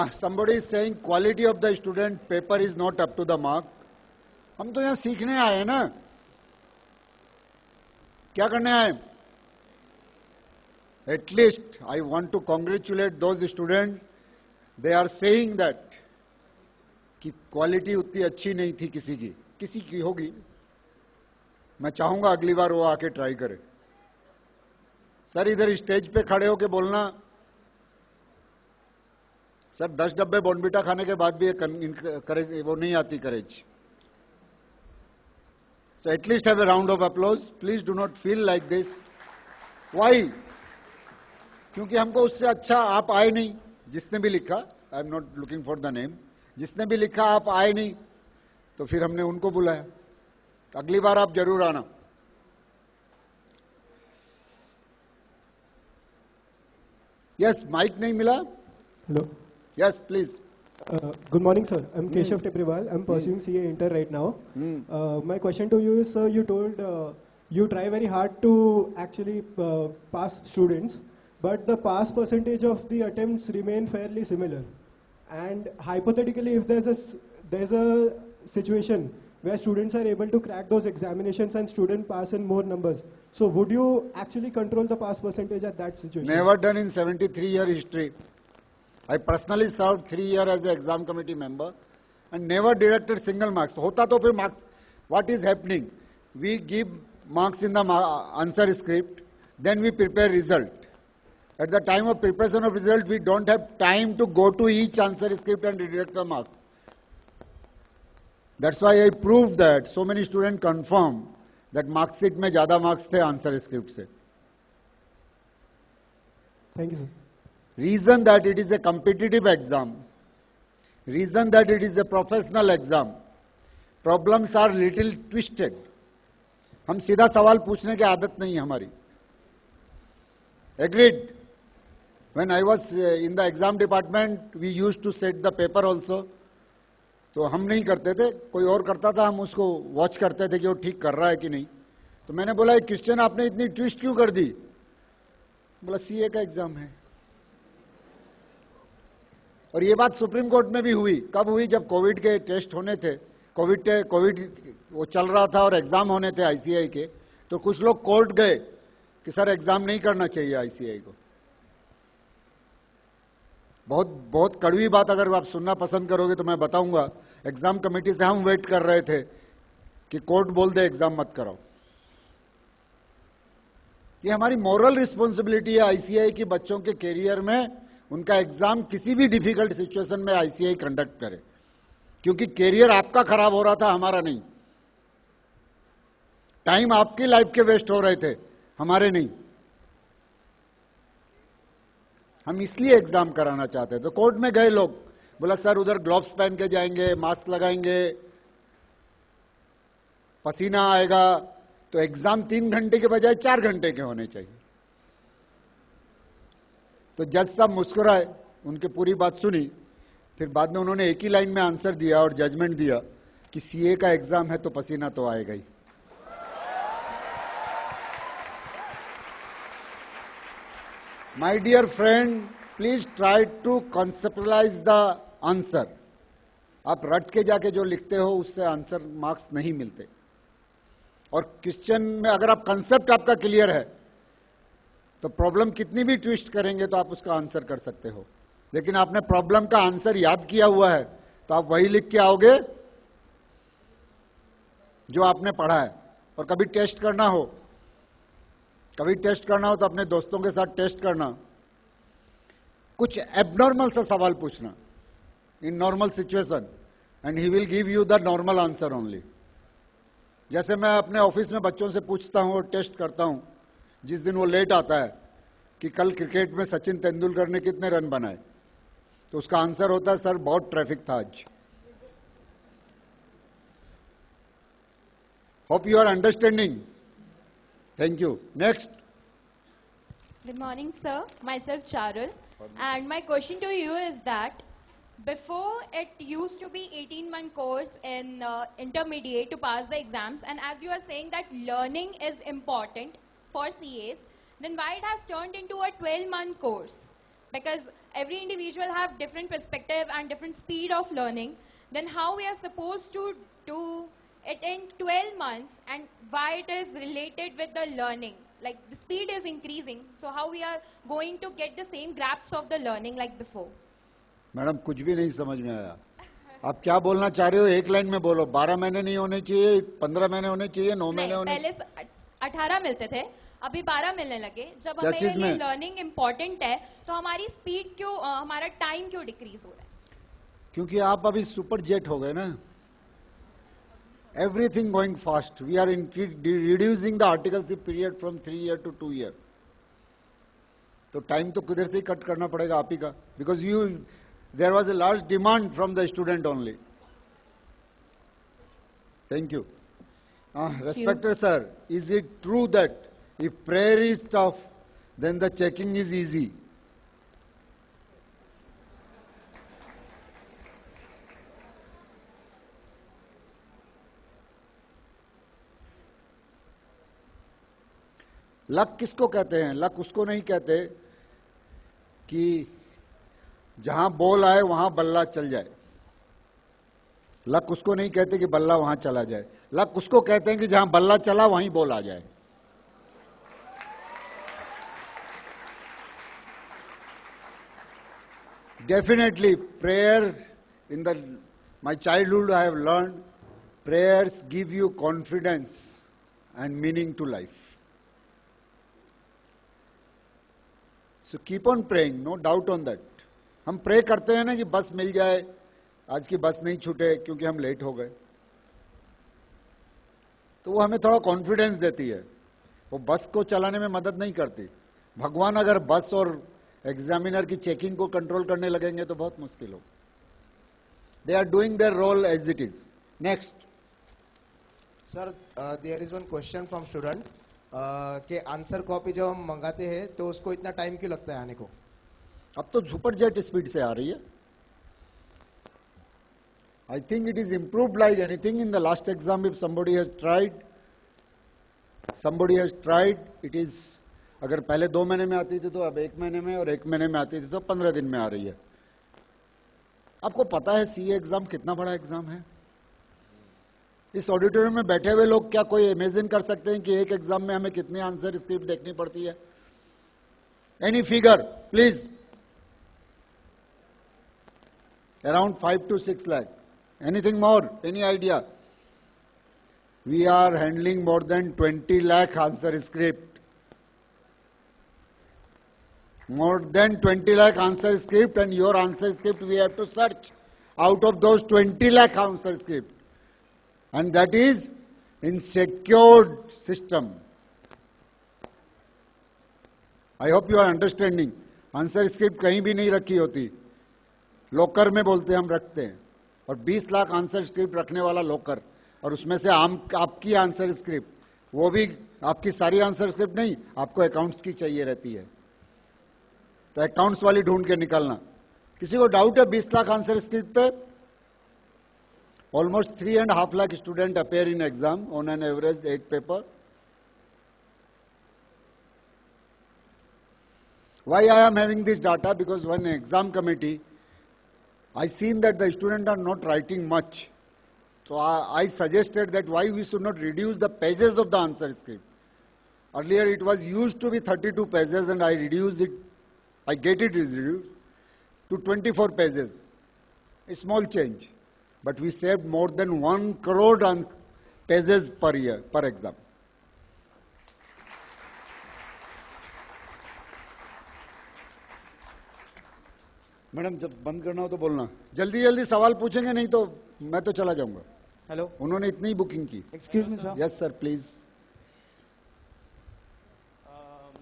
Somebody is saying quality of the student paper is not up to the mark. हम तो यहाँ सीखने आए हैं ना, क्या करने आए? At least I want to congratulate those students. They are saying that कि क्वालिटी उतनी अच्छी नहीं थी किसी की होगी. मैं चाहूंगा अगली बार वो आके ट्राई करे। सर इधर स्टेज पे खड़े होके बोलना, सर 10 डब्बे बॉर्नविटा खाने के बाद भी ये करेज वो नहीं आती courage. So at least have a round of applause, please do not feel like this. Why? क्योंकि हमको उससे अच्छा आप आए नहीं, जिसने भी लिखा, I am not looking for the name, जिसने भी लिखा आप आए नहीं, तो फिर हमने उनको बुलाया। अगली बार आप जरूर आना। यस, माइक नहीं मिला? Hello. Yes please. Good morning, sir. I'm Keshav Tepriwal. I'm pursuing CA Inter right now. My question to you is, sir, you told you try very hard to actually pass students, but the pass percentage of the attempts remain fairly similar. And hypothetically, if there's a situation where students are able to crack those examinations and students pass in more numbers, so would you actually control the pass percentage at that situation? Never done in 73-year history. I personally served 3 years as an exam committee member and never deducted single marks. होता तो फिर marks. What is happening? We give marks in the answer script, then we prepare result. At the time of preparation of result, we don't have time to go to each answer script and deduct the marks. That's why I proved that so many students confirm that mark sheet में ज़्यादा marks थे answer script से. Thank you, sir. Reason that it is a competitive exam, reason that it is a professional exam, problems are little twisted. हम सीधा सवाल पूछने की आदत नहीं है हमारी. Agreed? When I was in the exam department, we used to set the paper also. तो हम नहीं करते थे, कोई और करता था, हम उसको वॉच करते थे कि वो ठीक कर रहा है कि नहीं. तो मैंने बोला, ये क्वेश्चन आपने इतनी ट्विस्ट क्यों कर दी? बोला सीए का एग्जाम है. और ये बात सुप्रीम कोर्ट में भी हुई. कब हुई? जब कोविड के टेस्ट होने थे, कोविड वो चल रहा था और एग्जाम होने थे आईसीआई के, तो कुछ लोग कोर्ट गए कि सर एग्जाम नहीं करना चाहिए आईसीआई को. बहुत बहुत कड़वी बात अगर आप सुनना पसंद करोगे तो मैं बताऊंगा. एग्जाम कमेटी से हम वेट कर रहे थे कि कोर्ट बोल दे एग्जाम मत कराओ. ये हमारी मॉरल रिस्पॉन्सिबिलिटी है आईसीआई की बच्चों के कैरियर में उनका एग्जाम किसी भी डिफिकल्ट सिचुएशन में आईसीआई कंडक्ट करे, क्योंकि कैरियर आपका खराब हो रहा था, हमारा नहीं. टाइम आपकी लाइफ के वेस्ट हो रहे थे, हमारे नहीं. हम इसलिए एग्जाम कराना चाहते हैं. तो कोर्ट में गए लोग, बोला सर उधर ग्लव्स पहन के जाएंगे, मास्क लगाएंगे, पसीना आएगा, तो एग्जाम 3 घंटे के बजाय 4 घंटे के होने चाहिए. तो जज साहब मुस्कुराए, उनके पूरी बात सुनी, फिर बाद में उन्होंने एक ही लाइन में आंसर दिया और जजमेंट दिया कि सीए का एग्जाम है तो पसीना तो आएगा ही. My dear friend, please try to conceptualize the answer. आप रट के जाके जो लिखते हो उससे आंसर मार्क्स नहीं मिलते. और क्वेश्चन में अगर आप कंसेप्ट आपका क्लियर है तो प्रॉब्लम कितनी भी ट्विस्ट करेंगे तो आप उसका आंसर कर सकते हो. लेकिन आपने प्रॉब्लम का आंसर याद किया हुआ है तो आप वही लिख के आओगे जो आपने पढ़ा है. और कभी टेस्ट करना हो तो अपने दोस्तों के साथ टेस्ट करना, कुछ एबनॉर्मल सा सवाल पूछना in normal situation and he will give you the normal answer only. जैसे मैं अपने ऑफिस में बच्चों से पूछता हूं और टेस्ट करता हूं जिस दिन वो लेट आता है कि कल क्रिकेट में सचिन तेंदुलकर ने कितने रन बनाए, तो उसका आंसर होता है सर बहुत ट्रैफिक था आज. Hope you are understanding. Thank you. Next. Good morning, sir. Myself Charul. And my question to you is that before it used to be 18-month course in intermediate to pass the exams, and as you are saying that learning is important for CAs, then why it has turned into a 12-month course? Because every individual have different perspective and different speed of learning. Then how we are supposed to do it in 12 months, and why it is related with the learning? Like the speed is increasing, so how we are going to get the same grasp of the learning like before? Madam कुछ भी नहीं समझ में आया. आप क्या बोलना चाह रहे हो? एक लाइन में बोलो। 12 महीने नहीं होने चाहिए, 15 महीने होने चाहिए, 9 महीने होने पहले 18 मिलते थे, अभी 12 मिलने लगे। जब क्या हमारे चीज लिए में? लर्निंग इम्पोर्टेंट है तो हमारी स्पीड क्यों, हमारा टाइम क्यों डिक्रीज हो रहा है? क्योंकि आप अभी सुपर जेट हो गए ना। Everything going fast. We are reducing the articleship period from 3 year to 2 year. तो टाइम तो किधर से ही कट करना पड़ेगा आप ही का, because you there was a large demand from the student only. Thank you. Respected sir, is it true that if prayer is tough, then the checking is easy? Luck किसको कहते हैं? लक उसको नहीं कहते कि जहां बॉल आए वहां बल्ला चल जाए। लक उसको नहीं कहते कि बल्ला वहां चला जाए। लक उसको कहते हैं कि जहां बल्ला चला वहीं बॉल आ जाए। Definitely prayer, in my childhood I have learned, prayers give you confidence and meaning to life. So keep on praying, no doubt on that. हम प्रे करते हैं ना कि बस मिल जाए, आज की बस नहीं छूटे क्योंकि हम लेट हो गए, तो वो हमें थोड़ा कॉन्फिडेंस देती है। वो बस को चलाने में मदद नहीं करती। भगवान अगर बस और एग्जामिनर की चेकिंग को कंट्रोल करने लगेंगे तो बहुत मुश्किल हो। They are doing their role as it is. Next sir, there is one question from student कि आंसर कॉपी जब हम मंगाते हैं तो उसको इतना टाइम क्यों लगता है आने को? अब तो सुपर जेट स्पीड से आ रही है। I think it is improved like anything. In the last exam, if somebody has tried, it is, अगर पहले 2 महीने में आती थी तो अब 1 महीने में, और 1 महीने में आती थी तो 15 दिन में आ रही है। आपको पता है सीए एग्जाम कितना बड़ा एग्जाम है? इस ऑडिटोरियम में बैठे हुए लोग क्या कोई इमेजिन कर सकते हैं कि एक एग्जाम में हमें कितने आंसर स्क्रिप्ट देखनी पड़ती है? Any figure please? Around 5 to 6 lakh. Anything more? Any idea? We are handling more than 20 lakh answer script. More than 20 lakh answer script, and your answer script we have to search out of those 20 lakh answer script. And that is in secured system. I hope you are understanding. Answer script कहीं भी नहीं रखी होती, locker में बोलते हम रखते हैं। और 20 लाख आंसर स्क्रिप्ट रखने वाला लॉकर, और उसमें से आपकी आंसर स्क्रिप्ट, वो भी आपकी सारी आंसर स्क्रिप्ट नहीं, आपको अकाउंट्स की चाहिए रहती है, तो अकाउंट्स वाली ढूंढ के निकालना। किसी को डाउट है 20 लाख आंसर स्क्रिप्ट पे? Almost 3.5 lakh student appear in exam on an average 8 paper. Why I am having this data? Because one exam committee, I seen that the students are not writing much. So I suggested that why we should not reduce the pages of the answer script. Earlier it was used to be 32 pages and I reduced it, I get it reduced to 24 pages. A small change. But we saved more than 1 crore pages per year, per exam. Madam जब बंद करना हो तो बोलना, जल्दी जल्दी सवाल पूछेंगे, नहीं तो मैं तो चला जाऊंगा। हेलो, उन्होंने इतनी ही बुकिंग की। Excuse me sir. Yes sir please.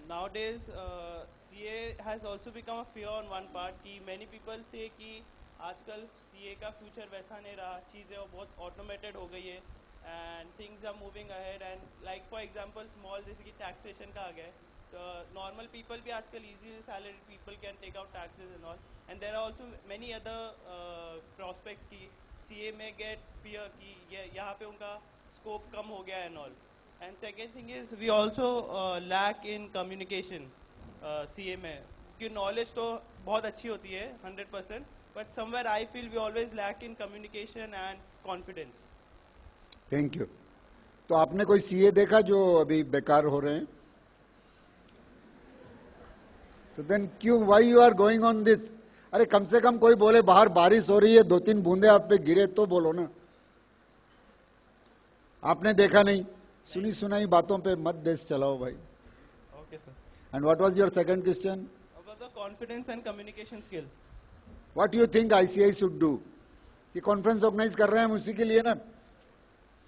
Nowadays, CA has also become a fear on one part कि many people say कि आजकल CA का फ्यूचर वैसा नहीं रहा, चीज़ें बहुत ऑटोमेटेड हो गई है and things are moving ahead and like for example small जैसे कि taxation का आ गया है, तो normal people भी आजकल easily salaried people can take out taxes and all, and there are also many other prospects कि CA में get fear कि यहाँ पे उनका scope कम हो गया and all. And second thing is we also lack in communication CA में, कि knowledge तो बहुत अच्छी होती है 100%, but somewhere I feel we always lack in communication and confidence. Thank you. तो आपने कोई सीए देखा जो अभी बेकार हो रहे हैं? तो देन क्यों, why you are going on this? अरे कम से कम कोई बोले बाहर बारिश हो रही है, 2-3 बूंदे आप पे गिरे तो बोलो ना। आपने देखा नहीं, सुनी सुनाई बातों पे मत देश चलाओ भाई। Okay, sir. And what was your second question? About the confidence and communication skills. What you think ICI should do? ये कॉन्फ्रेंस ऑर्गेनाइज कर रहे हैं हम उसी के लिए ना।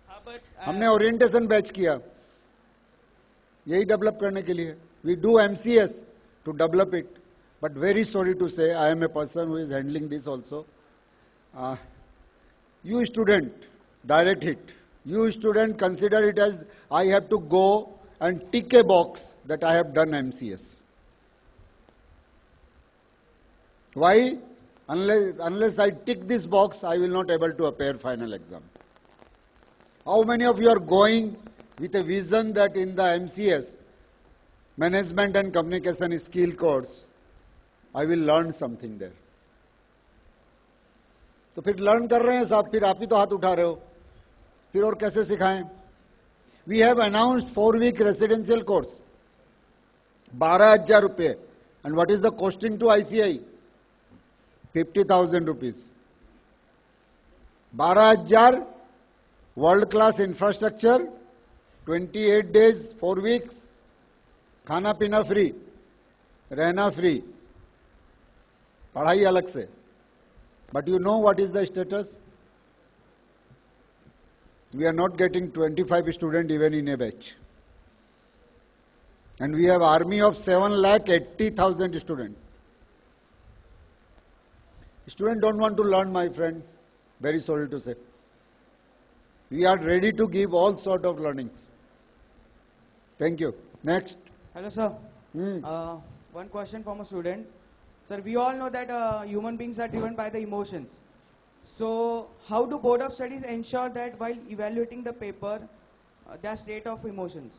हाँ, but हमने ओरिएंटेशन बैच किया यही डेवलप करने के लिए। We do MCS to develop it, but very sorry to say I am a person who is handling this also. You student, direct hit. You student consider it as I have to go and tick a box that I have done MCS. Why? Unless I tick this box, I will not able to appear final exam. How many of you are going with a vision that in the MCS, Management and Communication Skill course, I will learn something there? तो फिर learn कर रहे हैं साहब, फिर आप ही तो हाथ उठा रहे हो, फिर और कैसे सिखाएं? We have announced 4-week residential course, 12,000 रुपये। And what is the costing to ICI? 50,000 rupees. 12,000, world class infrastructure, 28 days, 4 weeks, खाना पीना फ्री, रहना फ्री, पढ़ाई अलग से। But you know what is the status? We are not getting 25 students even in a batch. And we have army of 7,80,000 students. Students don't want to learn, my friend. Very sorry to say. We are ready to give all sort of learnings. Thank you. Next. Hello, sir. One question from a student. Sir, we all know that human beings are driven by the emotions. So, how do Board of Studies ensure that while evaluating the paper, their state of emotions?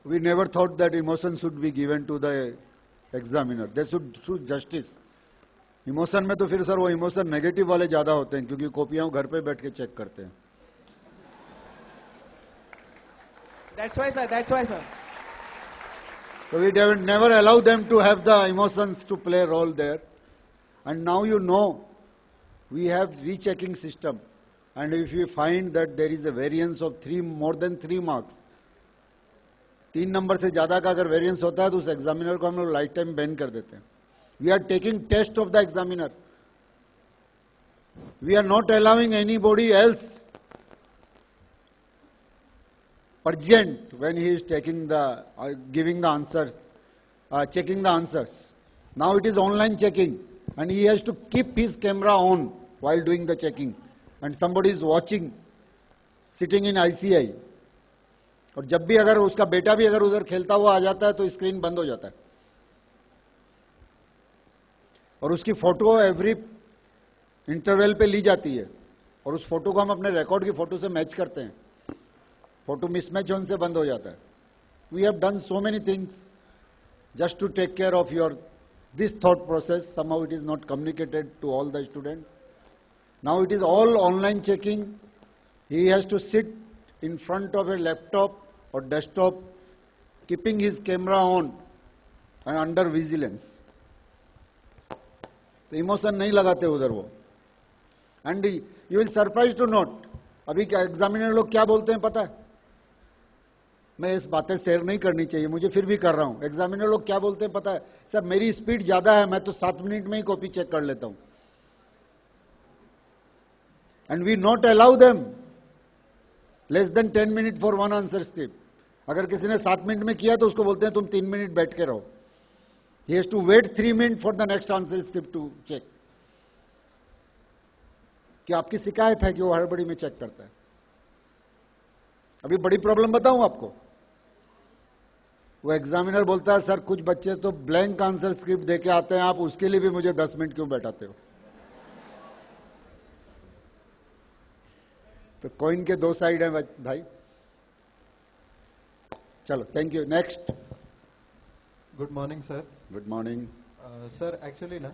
We never thought that emotion should be given to the examiner. They should choose justice. Emotion में तो फिर sir वो emotion negative वाले ज्यादा होते हैं, क्योंकि कॉपियां घर पे बैठ के चेक करते हैं। That's why, sir. That's why, sir. So we never allow them to have the emotions to play a role there. And now you know, we have rechecking system. And if you find that there is a variance of more than 3 marks, 3 number से ज्यादा का अगर variance होता है तो उस examiner को हम लोग लाइफ टाइम बैन कर देते हैं। We are taking test of the examiner. We are not allowing anybody else present when he is taking the giving the answers, checking the answers. Now it is online checking, and he has to keep his camera on while doing the checking, and somebody is watching, sitting in ICI. और जब भी अगर उसका बेटा भी अगर उधर खेलता हुआ आ जाता है तो स्क्रीन बंद हो जाता है, और उसकी फोटो एवरी इंटरवल पे ली जाती है, और उस फोटो को हम अपने रिकॉर्ड की फोटो से मैच करते हैं, फोटो मिसमैच होने से बंद हो जाता है। We have done so many things just to take care of your this thought process. Somehow it is not communicated to all the student. Now it is all online checking. He has to sit in front of a laptop और desktop, keeping his camera on and under vigilance. तो emotion नहीं लगाते उधर वो। And you will surprise to note, अभी क्या examiner लोग क्या बोलते हैं पता है? मैं इस बातें शेयर नहीं करनी चाहिए, मुझे फिर भी कर रहा हूं। एग्जामिनर लोग क्या बोलते हैं पता है? सर मेरी स्पीड ज्यादा है, मैं तो 7 मिनट में ही कॉपी चेक कर लेता हूं। And we not allow them less than 10 minute for one answer script. अगर किसी ने 7 मिनट में किया तो उसको बोलते हैं तुम 3 मिनट बैठ के रहो। He has to wait 3 minute for the next answer script to check. क्या आपकी शिकायत है कि वो हड़बड़ी में चेक करता है? अभी बड़ी प्रॉब्लम बताऊं आपको। वो एग्जामिनर बोलता है सर कुछ बच्चे तो ब्लैंक आंसर स्क्रिप्ट देके आते हैं, आप उसके लिए भी मुझे 10 मिनट क्यों बैठाते हो? तो कॉइन के 2 साइड हैं भाई। चलो thank you. Next. Good morning sir. Good morning sir. Actually ना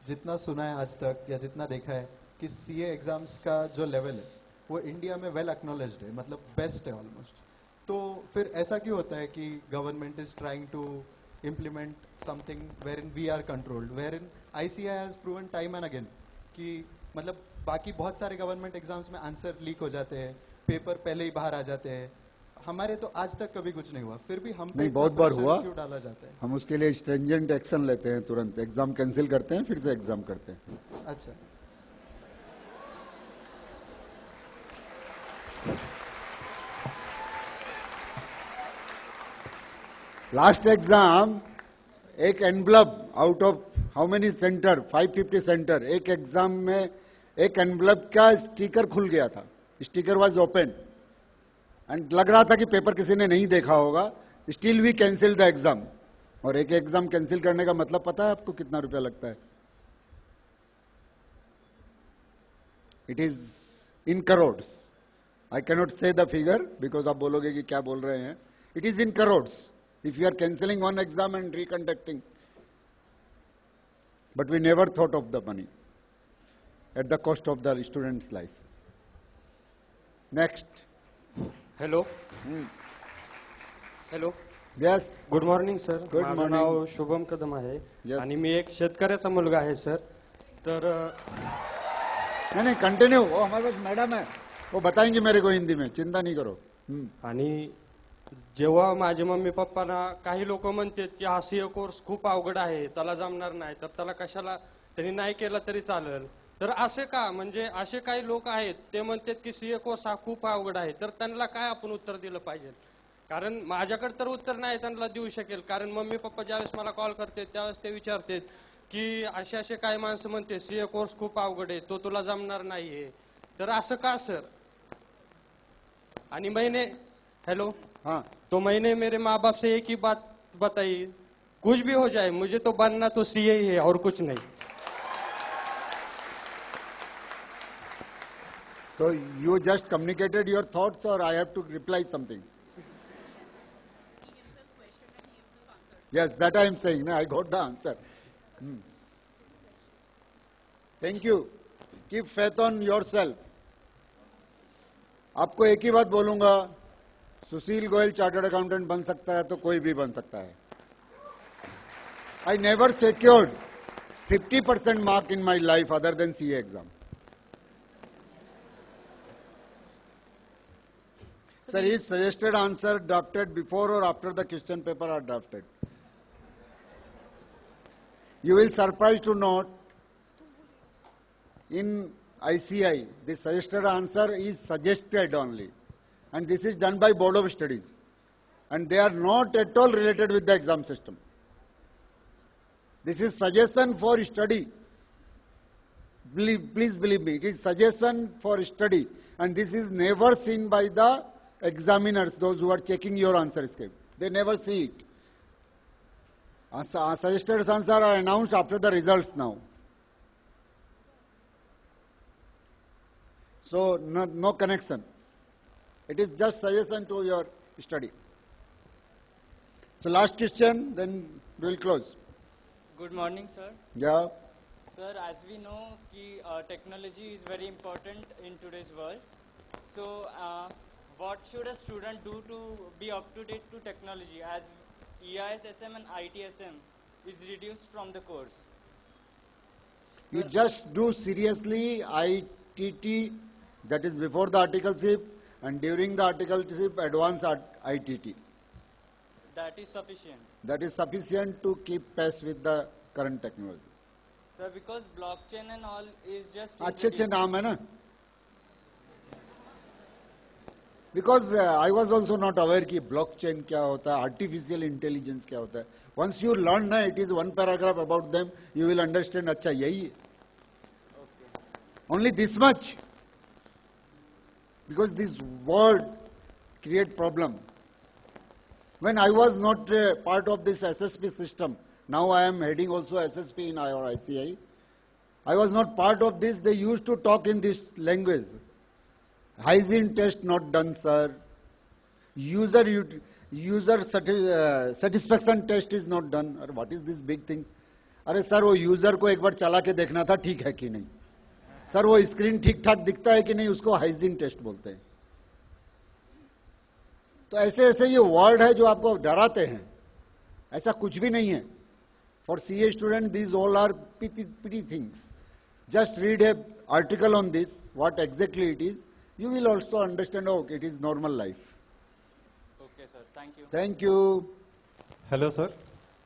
जितना सुना है आज तक या जितना देखा है कि CA एग्जाम्स का जो लेवल है वो इंडिया में वेल एक्नॉलेज्ड है, मतलब बेस्ट है ऑलमोस्ट। तो फिर ऐसा क्यों होता है कि government is trying to implement something wherein we are controlled, wherein ICI has proven time and again कि मतलब बाकी बहुत सारे गवर्नमेंट एग्जाम्स में आंसर लीक हो जाते हैं, पेपर पहले ही बाहर आ जाते हैं, हमारे तो आज तक कभी कुछ नहीं हुआ, फिर भी हम पे नहीं, इतना बहुत बार pressure हुआ। क्यों डाला जाता है? हम उसके लिए स्ट्रिंजेंट एक्शन लेते हैं, तुरंत एग्जाम कैंसिल करते हैं, फिर से एग्जाम करते हैं। अच्छा, लास्ट एग्जाम एक envelope out of how many centre, 550 centre, एक एग्जाम में एक एनवलप का स्टिकर खुल गया था, स्टिकर वाज ओपन एंड लग रहा था कि पेपर किसी ने नहीं देखा होगा, still we cancel the exam. और एक एग्जाम कैंसिल करने का मतलब पता है आपको कितना रुपया लगता है? It is in crores. I cannot say the figure because आप बोलोगे कि क्या बोल रहे हैं। It is in crores if you are cancelling one exam and reconducting. But we never thought of the money at the cost of the student's life. Next. Hello. Hello. Yes. Good morning sir. Good माझं morning. नाव शुभम कदम आहे. Yes. आणि मी एक शेतकऱ्याचा मुलगा आहे sir. तर नहीं continue, वो हमारे पास मैडम है, वो बताएंगे मेरे को हिंदी में, चिंता नहीं करो। आणि जेव्हा माझे मम्मी पप्पांना काही लोक म्हणतात की हा सीए कोर्स खूप अवघड आहे, त्याला जमणार नाही, तर त्याला कशाला त्यांनी नाही केला तरी चालेल, तर असे का, म्हणजे असे काही लोक आहेत ते म्हणतात की सीए कोर्स हा खूप अवघड आहे, तर त्यांना काय आपण उत्तर दिलं पाहिजे? कारण माझ्याकडे तर उत्तर नाही त्यांना देऊ शकेल, कारण मम्मी पप्पा ज्यावेळेस मला कॉल करतात त्यावेळेस ते विचारतात की असे असे काही माणसं म्हणते सीए कोर्स खूप अवघड आहे, तो तुला जमणार नाहीये, तर असं का सर? आणि मैंने हेलो हाँ, तो मैंने मेरे माँ बाप से एक ही बात बताई, कुछ भी हो जाए मुझे तो बनना तो सीए ही है और कुछ नहीं। So you just communicated your thoughts or I have to reply something? Yes, that I am saying. No, I got the answer. Thank you. Keep faith on yourself. आपको एक ही बात बोलूंगा, सुशील गोयल चार्टर्ड अकाउंटेंट बन सकता है तो कोई भी बन सकता है। I never secured 50% mark in my life other than CA exam. Sir, is suggested answer drafted before or after the question paper are drafted? You will surprised to note in ICI, the suggested answer is suggested only. And this is done by Board of Studies. And they are not at all related with the exam system. This is suggestion for study. Please believe me, it is suggestion for study. And this is never seen by the examiners, those who are checking your answer script. They never see it. Suggested answers are announced after the results now. So, no connection. It is just suggestion to your study. So, last question, then we will close. Good morning, sir. Yeah. Sir, as we know, technology is very important in today's world. So, what should a student do to be up to date to technology as EISSM and ITSM is reduced from the course? You just do seriously ITT, that is before the articleship, and during the articleship, advanced ITT. That is sufficient. That is sufficient to keep pace with the current technology. Sir, because blockchain and all is just... अच्छे नाम है ना? Because I was also not aware कि blockchain क्या होता है, artificial intelligence क्या होता है. Once you learn ना, it is one paragraph about them, you will understand. अच्छा यही है. Only this much. Because this word create problem. When I was not part of this SSP system, now I am heading also SSP in our ICI. I was not part of this. They used to talk in this language. Hygiene test not done, sir. User satisfaction test is not done. Or what is this big things? अरे sir वो user को एक बार चला के देखना था ठीक है कि नहीं, सर वो स्क्रीन ठीक ठाक दिखता है कि नहीं, उसको हाइजीन टेस्ट बोलते हैं। तो ऐसे ऐसे ये वर्ड है जो आपको डराते हैं। ऐसा कुछ भी नहीं है. For CA student, these all are petty things. Just read a article on this, what exactly it is. You will also understand, oh, it is normal life. Okay, sir. Thank you. Thank you. Hello, sir.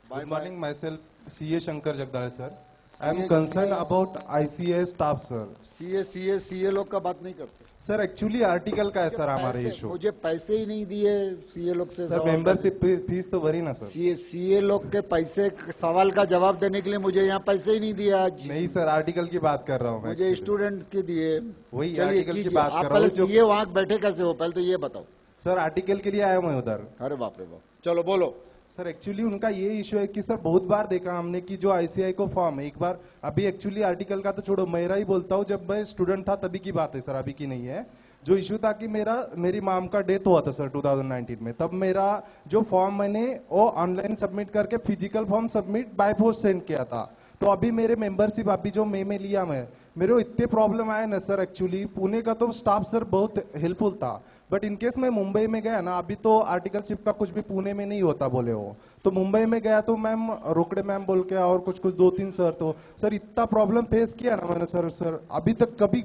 Bye Good morning. Myself, CA Shankar Jagdale, sir. I am CA concerned about ICA staff, sir. CA लोग का बात नहीं करते. Sir actually article का है sir हमारा issue. मुझे पैसे ही नहीं दिए CA लोग से. सर मेंबरशिप फीस तो भरी ना सर. CA लोग के पैसे सवाल का जवाब देने के लिए मुझे यहाँ पैसे ही नहीं दिए आज. नहीं सर, आर्टिकल की बात कर रहा हूँ मैं. मुझे स्टूडेंट के दिए. वही चलिए आर्टिकल की बात कर रहा हूँ. पहले CA वहाँ बैठे कैसे हो, पहले तो ये बताओ. सर आर्टिकल के लिए आया मैं उधर. अरे बाप रे बाप. चलो बोलो. सर एक्चुअली उनका ये इशू है कि सर बहुत बार देखा हमने कि जो आईसीआई को फॉर्म है, एक बार अभी एक्चुअली आर्टिकल का तो छोड़ो, मेरा ही बोलता हूँ, जब मैं स्टूडेंट था तभी की बात है सर, अभी की नहीं है. जो इशू था कि मेरी माम का डेथ हुआ था सर 2019 में, तब मेरा जो फॉर्म मैंने वो ऑनलाइन सबमिट करके physical form submit by post send किया था. तो अभी मेरे मेंबरशिप अभी जो मई में लिया मैं, मेरे को इतने प्रॉब्लम आए ना सर. एक्चुअली पुणे का तो स्टाफ सर बहुत हेल्पफुल था, बट इनकेस मैं मुंबई में गया ना, अभी तो आर्टिकलशिप का कुछ भी पुणे में नहीं होता बोले हो, तो मुंबई में गया तो मैम रोकड़े मैम बोल के और कुछ 2-3 सर, तो सर इतना प्रॉब्लम फेस किया ना मैंने सर अभी तक कभी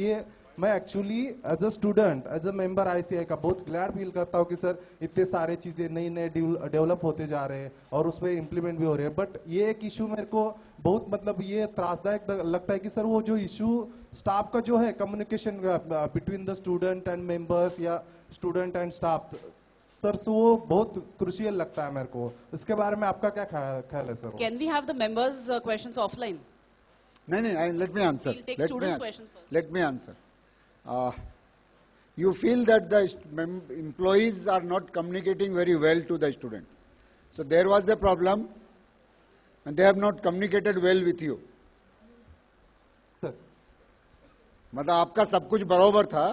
ये मैं actually as a student as a member ICI का बहुत ग्लैड फील करता हूँ कि सर इतने सारे चीजें नए डेवलप होते जा रहे हैं और उसमें इम्प्लीमेंट भी हो रहे हैं. बट ये एक इशू मेरे को बहुत मतलब ये त्रासदायक लगता है कि सर वो जो इशू स्टाफ का जो है communication between the student and members या स्टूडेंट एंड स्टाफ सर, वो बहुत क्रुशियल लगता है मेरे को. इसके बारे में आपका क्या ख्याल है sir? Can we have the members questions offline? नहीं, let me answer. We'll take students' questions first. Let me answer. You feel that the employees are not communicating very well to the students. So there was a problem and they have not communicated well with you. मतलब आपका सब कुछ बराबर था.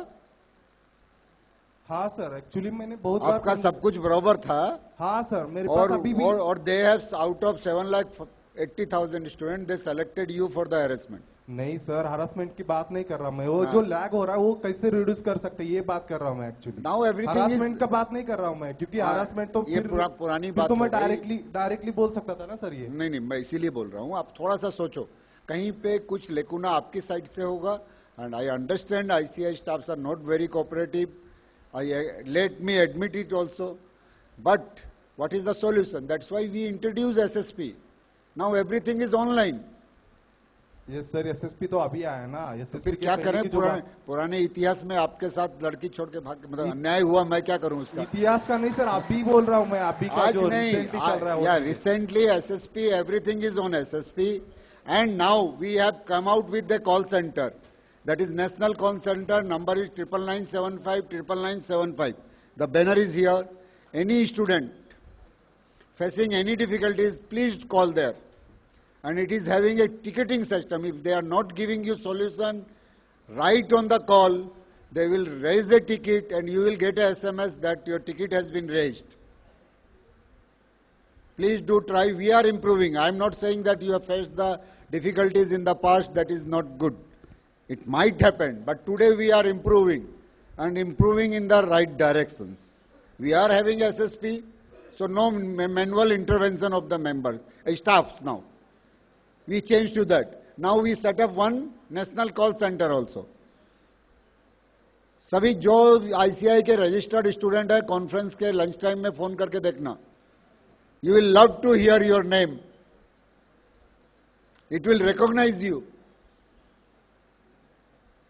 हाँ sir, actually मैंने बहुत आपका सब कुछ बराबर था. हाँ सर, मेरे पास अभी भी और they have out of 7,80,000 students they selected you for the harassment. नहीं सर, हरासमेंट की बात नहीं कर रहा मैं. वो जो लैग हो रहा है वो कैसे रिड्यूस कर सकते हैं ये बात कर रहा हूँ मैं एक्चुअली. नाउ एवरीथिंग हरासमेंट का बात नहीं कर रहा हूँ मैं, क्योंकि हरासमेंट तो ये पुरानी बात तो मैं डायरेक्टली बोल सकता था ना सर. ये नहीं, मैं इसीलिए बोल रहा हूँ. आप थोड़ा सा सोचो, कहीं पे कुछ लेकुना आपकी साइड से होगा. And I understand ICI staffs are not very cooperative. Let me admit it also. But what is the solution? That's why we introduce SSP. Now everything is online. Yes sir, SSP तो अभी आया ना. SSP फिर क्या करें? पुराने इतिहास में आपके साथ लड़की छोड़ के भाग, मतलब अन्याय हुआ, मैं क्या करूं उसका? इतिहास का नहीं सर, अभी बोल रहा हूं मैं. अभी का जो रिसेंटली चल रहा है. Yeah, recently SSP, everything is on SSP. And now we have come out with the call center. That is National Call Center. Number is 9975 9975. The banner is here. Any student facing any difficulties, please call there. And it is having a ticketing system. If they are not giving you solution right on the call, they will raise a ticket and you will get a SMS that your ticket has been raised. Please do try. We are improving. I am not saying that you have faced the difficulties in the past. That is not good. It might happen, but today we are improving and improving in the right directions. We are having SSP, so no manual intervention of the members, staffs now. We changed to that. Now we set up one national call center also. सभी जो ICI के registered student है, conference के lunch time में phone करके देखना. You will love to hear your name. It will recognize you.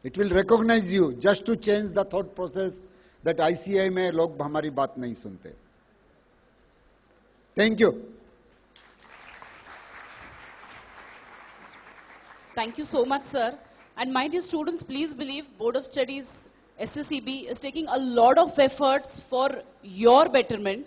It will recognize you just to change the thought process that ICI में लोग हमारी बात नहीं सुनते. Thank you. Thank you so much, sir. And my dear students, please believe Board of Studies, SSEB is taking a lot of efforts for your betterment.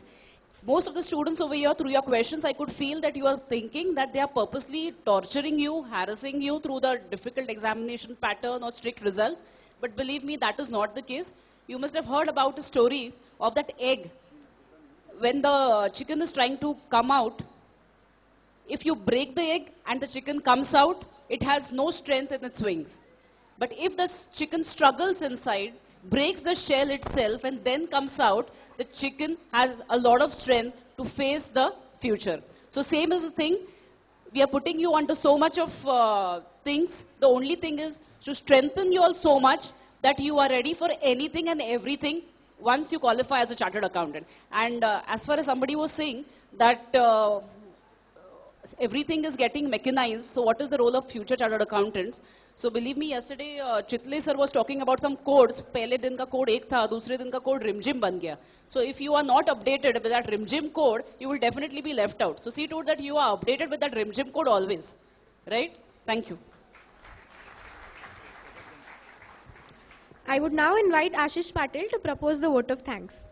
Most of the students over here, through your questions, I could feel that you are thinking that they are purposely torturing you, harassing you through the difficult examination pattern or strict results. But believe me, that is not the case. You must have heard about a story of that egg. When the chicken is trying to come out, if you break the egg and the chicken comes out, it has no strength in its wings. But if the chicken struggles inside, breaks the shell itself and then comes out, the chicken has a lot of strength to face the future. So same is the thing. We are putting you onto so much of things. The only thing is to strengthen you all so much that you are ready for anything and everything once you qualify as a chartered accountant. And as far as somebody was saying that everything is getting mechanized, so what is the role of future chartered accountants? So believe me, yesterday Chitle sir was talking about some codes. पहले दिन का code एक था, दूसरे दिन का code RIMGIM बन गया. So if you are not updated with that RIMGIM code, you will definitely be left out. So see to it that you are updated with that RIMGIM code always, right? Thank you. I would now invite Ashish Patil to propose the vote of thanks.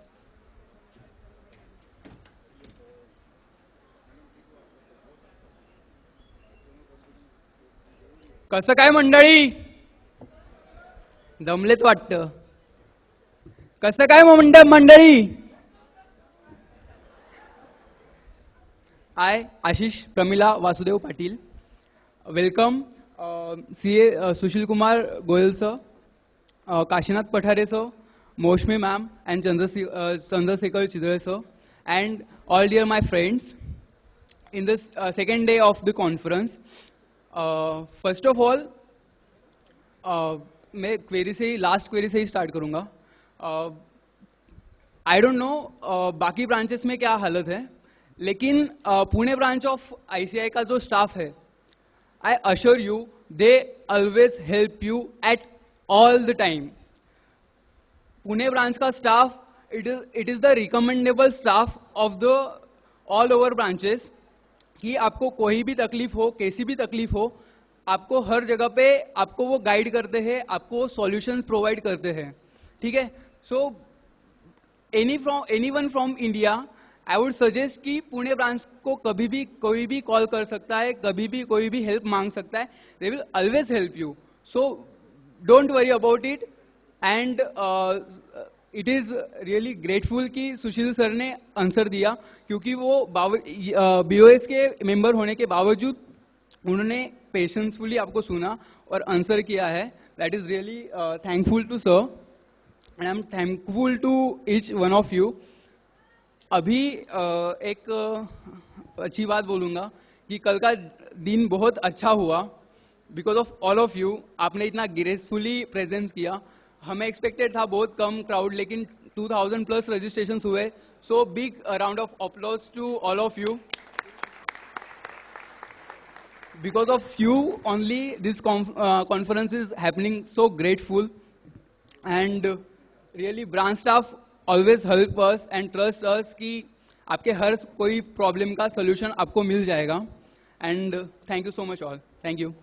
कसं काय मंडळी? दमलेत वाटतं. कसं काय मंडळी? I, Ashish Pramila Vasudev Patil, welcome CA Sushil Kumar Goyal sir, Kashinath Pathare sir, Moushmi ma'am and Chandrasekhar Chidre sir, and all dear my friends in this second day of the conference. First of all, मैं query से ही last query से ही start करूँगा. I don't know बाकी branches में क्या हालत है, लेकिन पुणे ब्रांच ऑफ ICI का जो स्टाफ है, I assure you they always help you at all the time. Pune branch का staff it is the recommendable staff of the all over branches. कि आपको कोई भी तकलीफ हो, कैसी भी तकलीफ हो, आपको हर जगह पे आपको वो गाइड करते हैं, आपको सॉल्यूशंस प्रोवाइड करते हैं. ठीक है. So anyone from India I would suggest कि पुणे ब्रांच को कभी भी कोई भी कॉल कर सकता है, कभी भी कोई भी हेल्प मांग सकता है. They will always help you. So don't worry about it. And it is really grateful कि सुशील सर ने आंसर दिया, क्योंकि वो BOS के मेंबर होने के बावजूद उन्होंने पेशेंसफुली आपको सुना और आंसर किया है. That is really thankful to sir and I am thankful to each one of you. अभी एक अच्छी बात बोलूँगा कि कल का दिन बहुत अच्छा हुआ because of all of you. आपने इतना ग्रेसफुली प्रेजेंस किया. हमें एक्सपेक्टेड था बहुत कम क्राउड, लेकिन 2000 प्लस रजिस्ट्रेशन हुए. So big round of applause to all of you. Because of you only this conference is happening. So grateful and really branch staff always help us and trust us कि आपके हर कोई problem का solution आपको मिल जाएगा. And thank you so much all. Thank you.